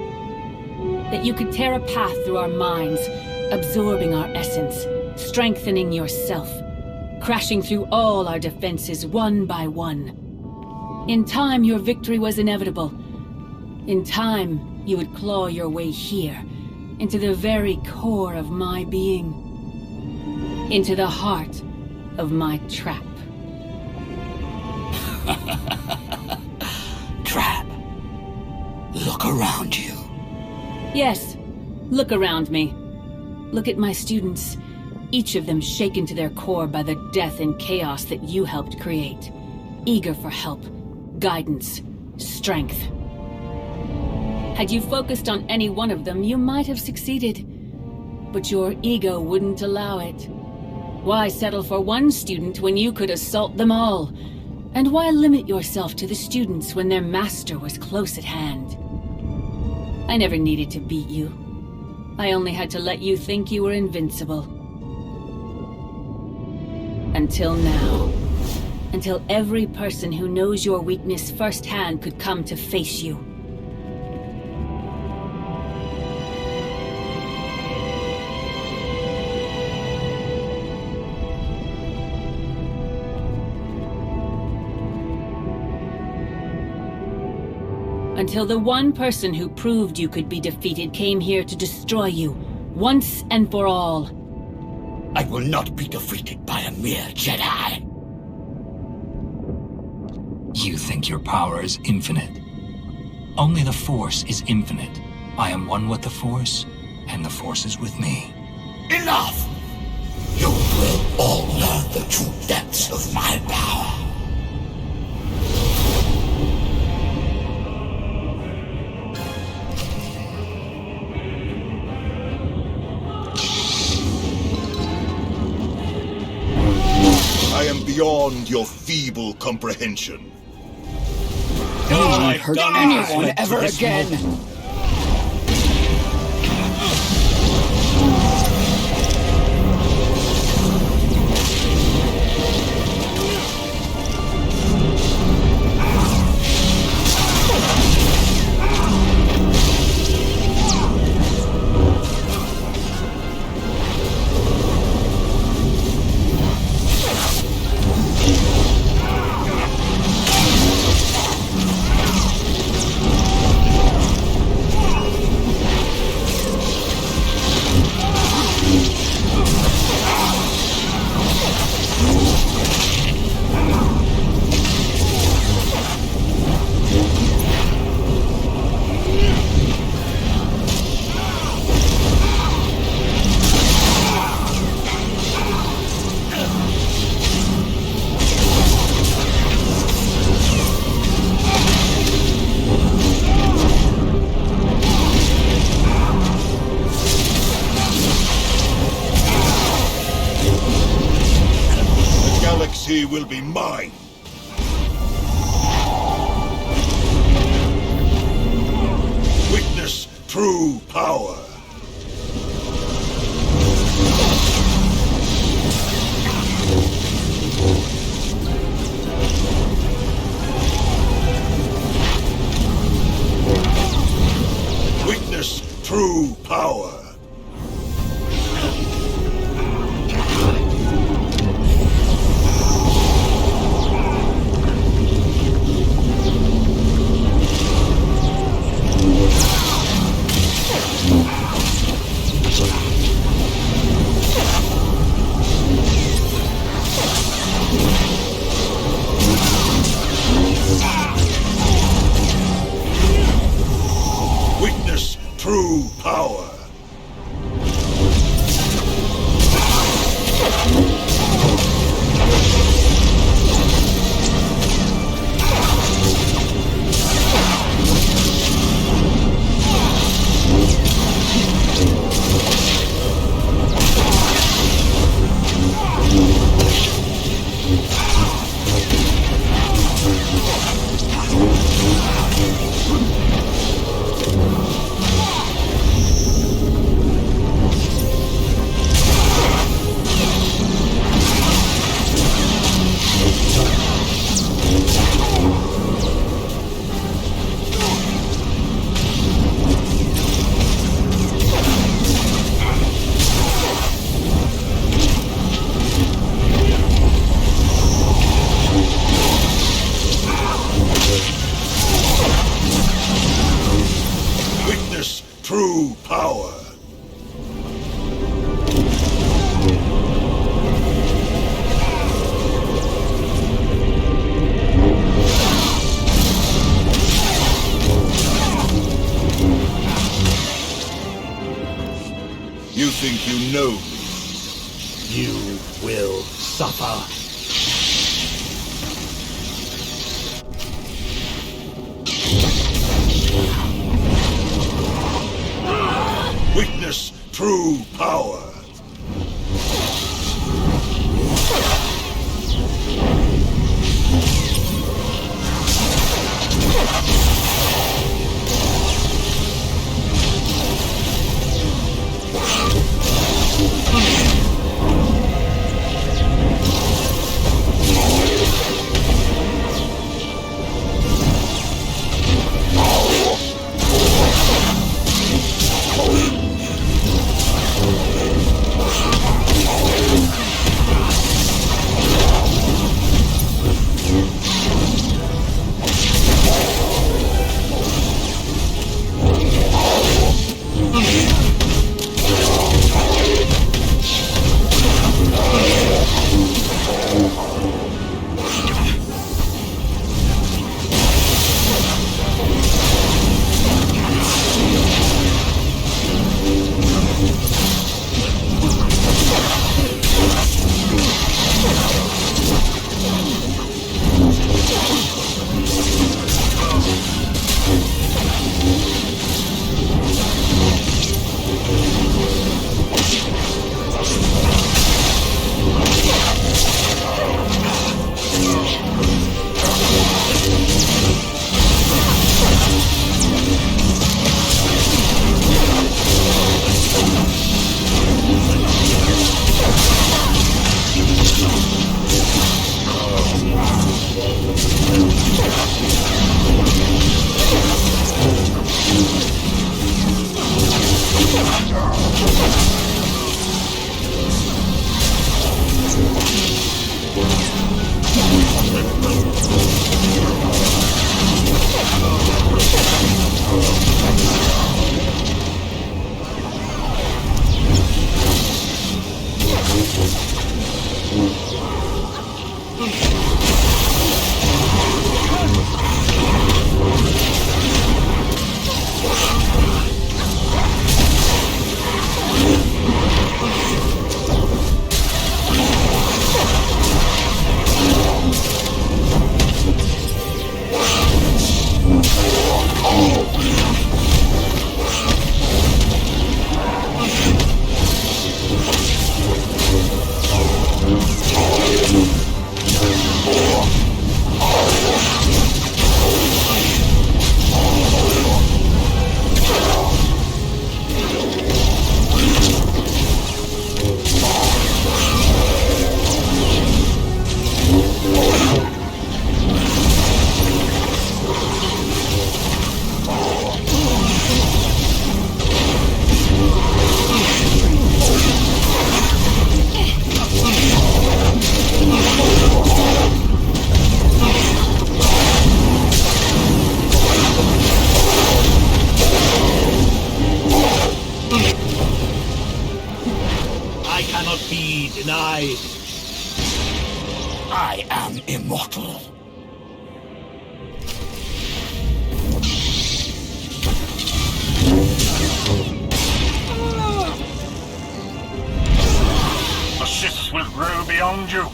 That you could tear a path through our minds, absorbing our essence, strengthening yourself, crashing through all our defenses one by one. In time, your victory was inevitable. In time, you would claw your way here, into the very core of my being. Into the heart of my trap. Trap. Look around you. Yes, look around me. Look at my students, each of them shaken to their core by the death and chaos that you helped create. Eager for help, guidance, strength. Had you focused on any one of them, you might have succeeded. But your ego wouldn't allow it. Why settle for one student when you could assault them all? And why limit yourself to the students when their master was close at hand? I never needed to beat you. I only had to let you think you were invincible. Until now. Until every person who knows your weakness firsthand could come to face you. Until the one person who proved you could be defeated came here to destroy you, once and for all. I will not be defeated by a mere Jedi. You think your power is infinite. Only the Force is infinite. I am one with the Force, and the Force is with me. Enough! You will all learn the true depths of my power. I am beyond your feeble comprehension. You won't hurt anyone ever again. power! Witness true power! Witness true power! Witness true power! You think you know me? You will suffer. Witness true power! I am immortal. The Sith will grow beyond you.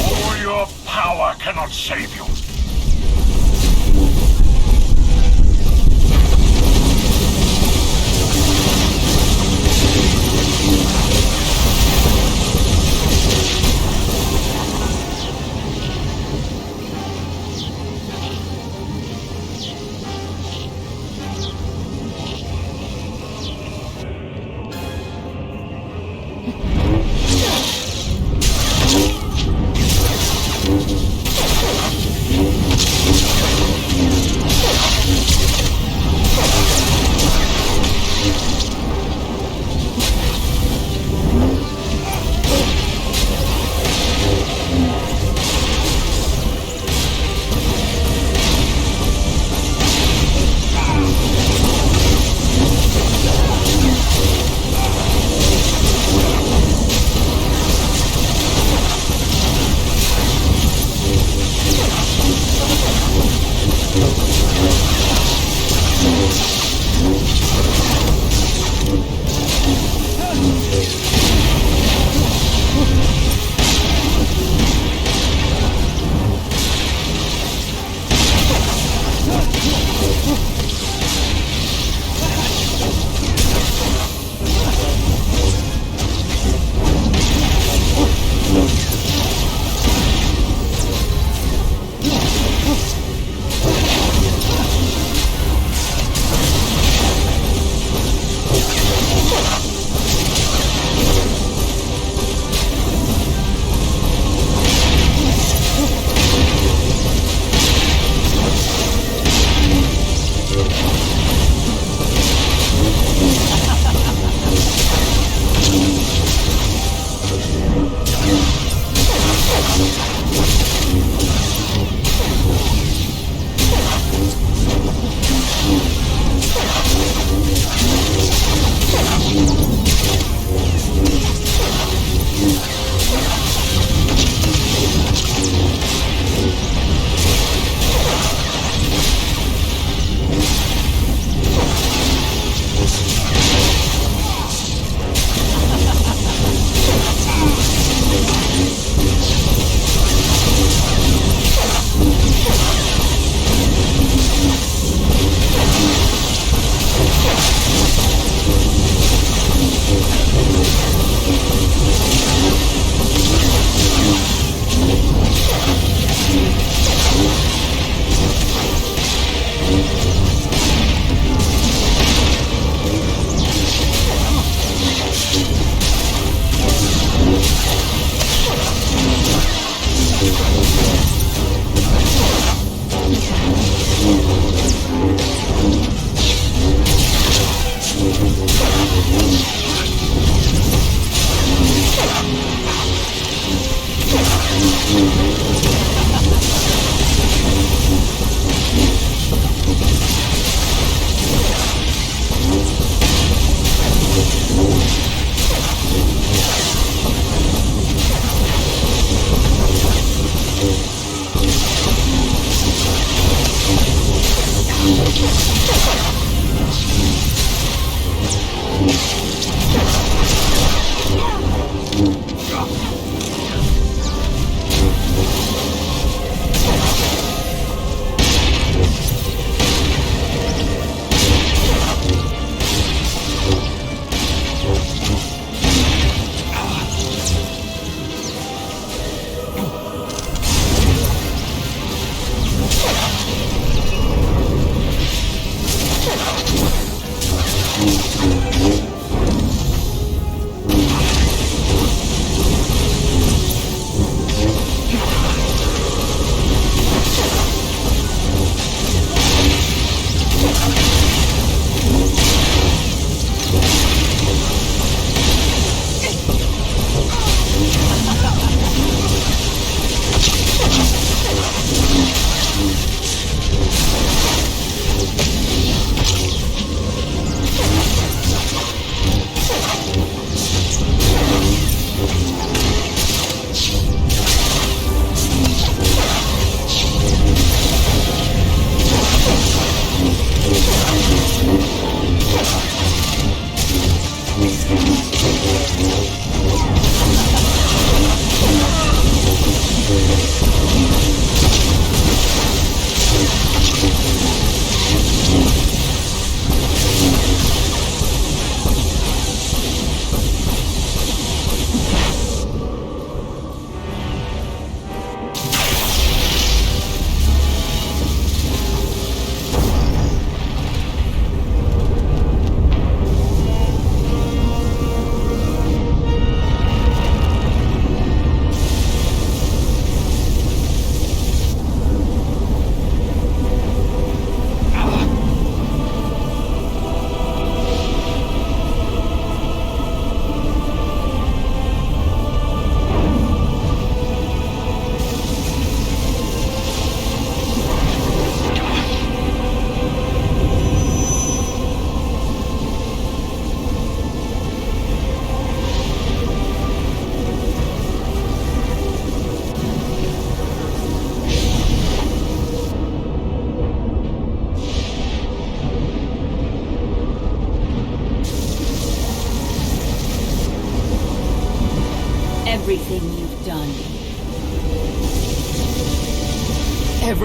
All your power cannot save you.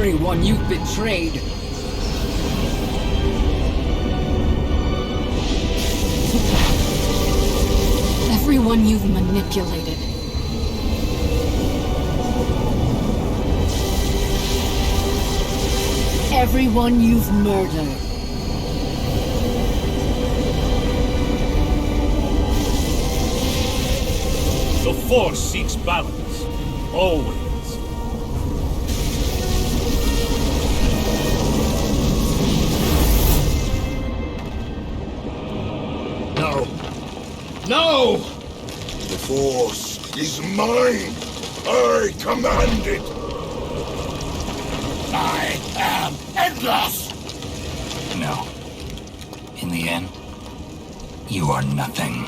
everyone you've betrayed. Everyone you've manipulated. Everyone you've murdered. The Force seeks balance. Always. No. No! The Force is mine. I command it. I am endless! No. In the end, you are nothing.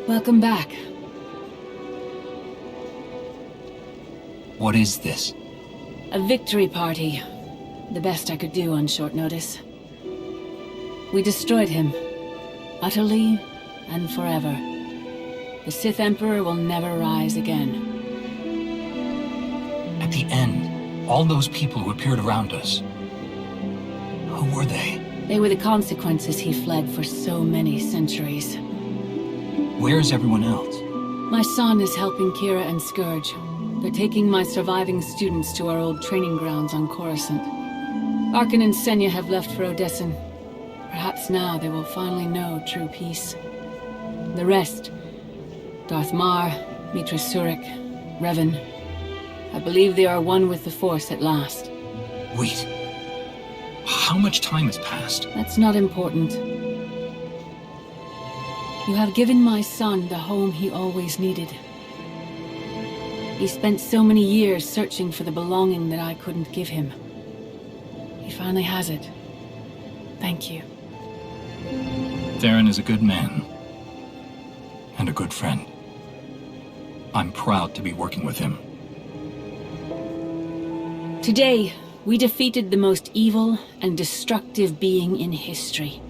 Welcome back. What is this? A victory party. The best I could do on short notice. We destroyed him. Utterly and forever. The Sith Emperor will never rise again. At the end, all those people who appeared around us. Who were they? They were the consequences he fled for so many centuries. Where's everyone else? My son is helping Kira and Scourge. They're taking my surviving students to our old training grounds on Coruscant. Arkan and Senya have left for Odessen. Perhaps now they will finally know true peace. The rest, Darth Mar, Mitra Surik, Revan, I believe they are one with the Force at last. Wait. How much time has passed? That's not important. You have given my son the home he always needed. He spent so many years searching for the belonging that I couldn't give him. He finally has it. Thank you. Theron is a good man. And a good friend. I'm proud to be working with him. Today, we defeated the most evil and destructive being in history.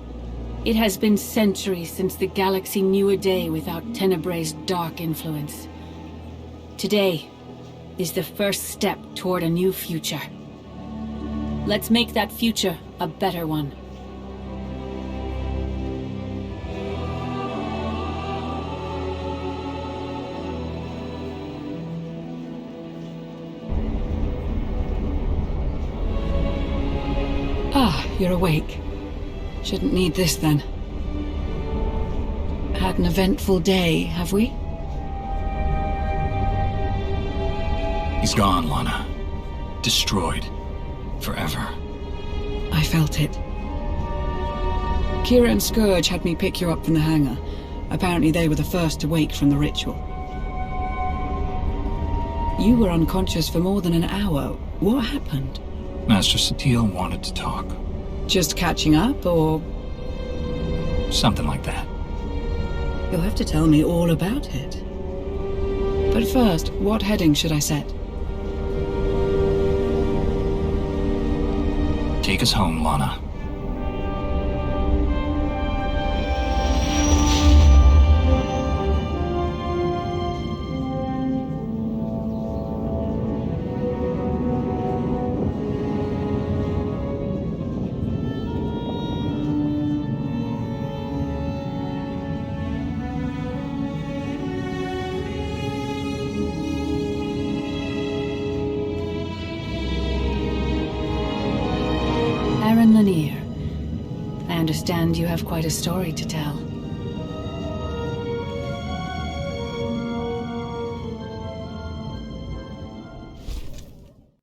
It has been centuries since the galaxy knew a day without Tenebrae's dark influence. Today is the first step toward a new future. Let's make that future a better one. Ah, you're awake. Shouldn't need this then. Had an eventful day, have we? He's gone, Lana. Destroyed. Forever. I felt it. Kira and Scourge had me pick you up from the hangar. Apparently they were the first to wake from the ritual. You were unconscious for more than an hour. What happened? Master Satele wanted to talk. Just catching up, or...? Something like that. You'll have to tell me all about it. But first, what heading should I set? Take us home, Lana. an ear. I understand you have quite a story to tell.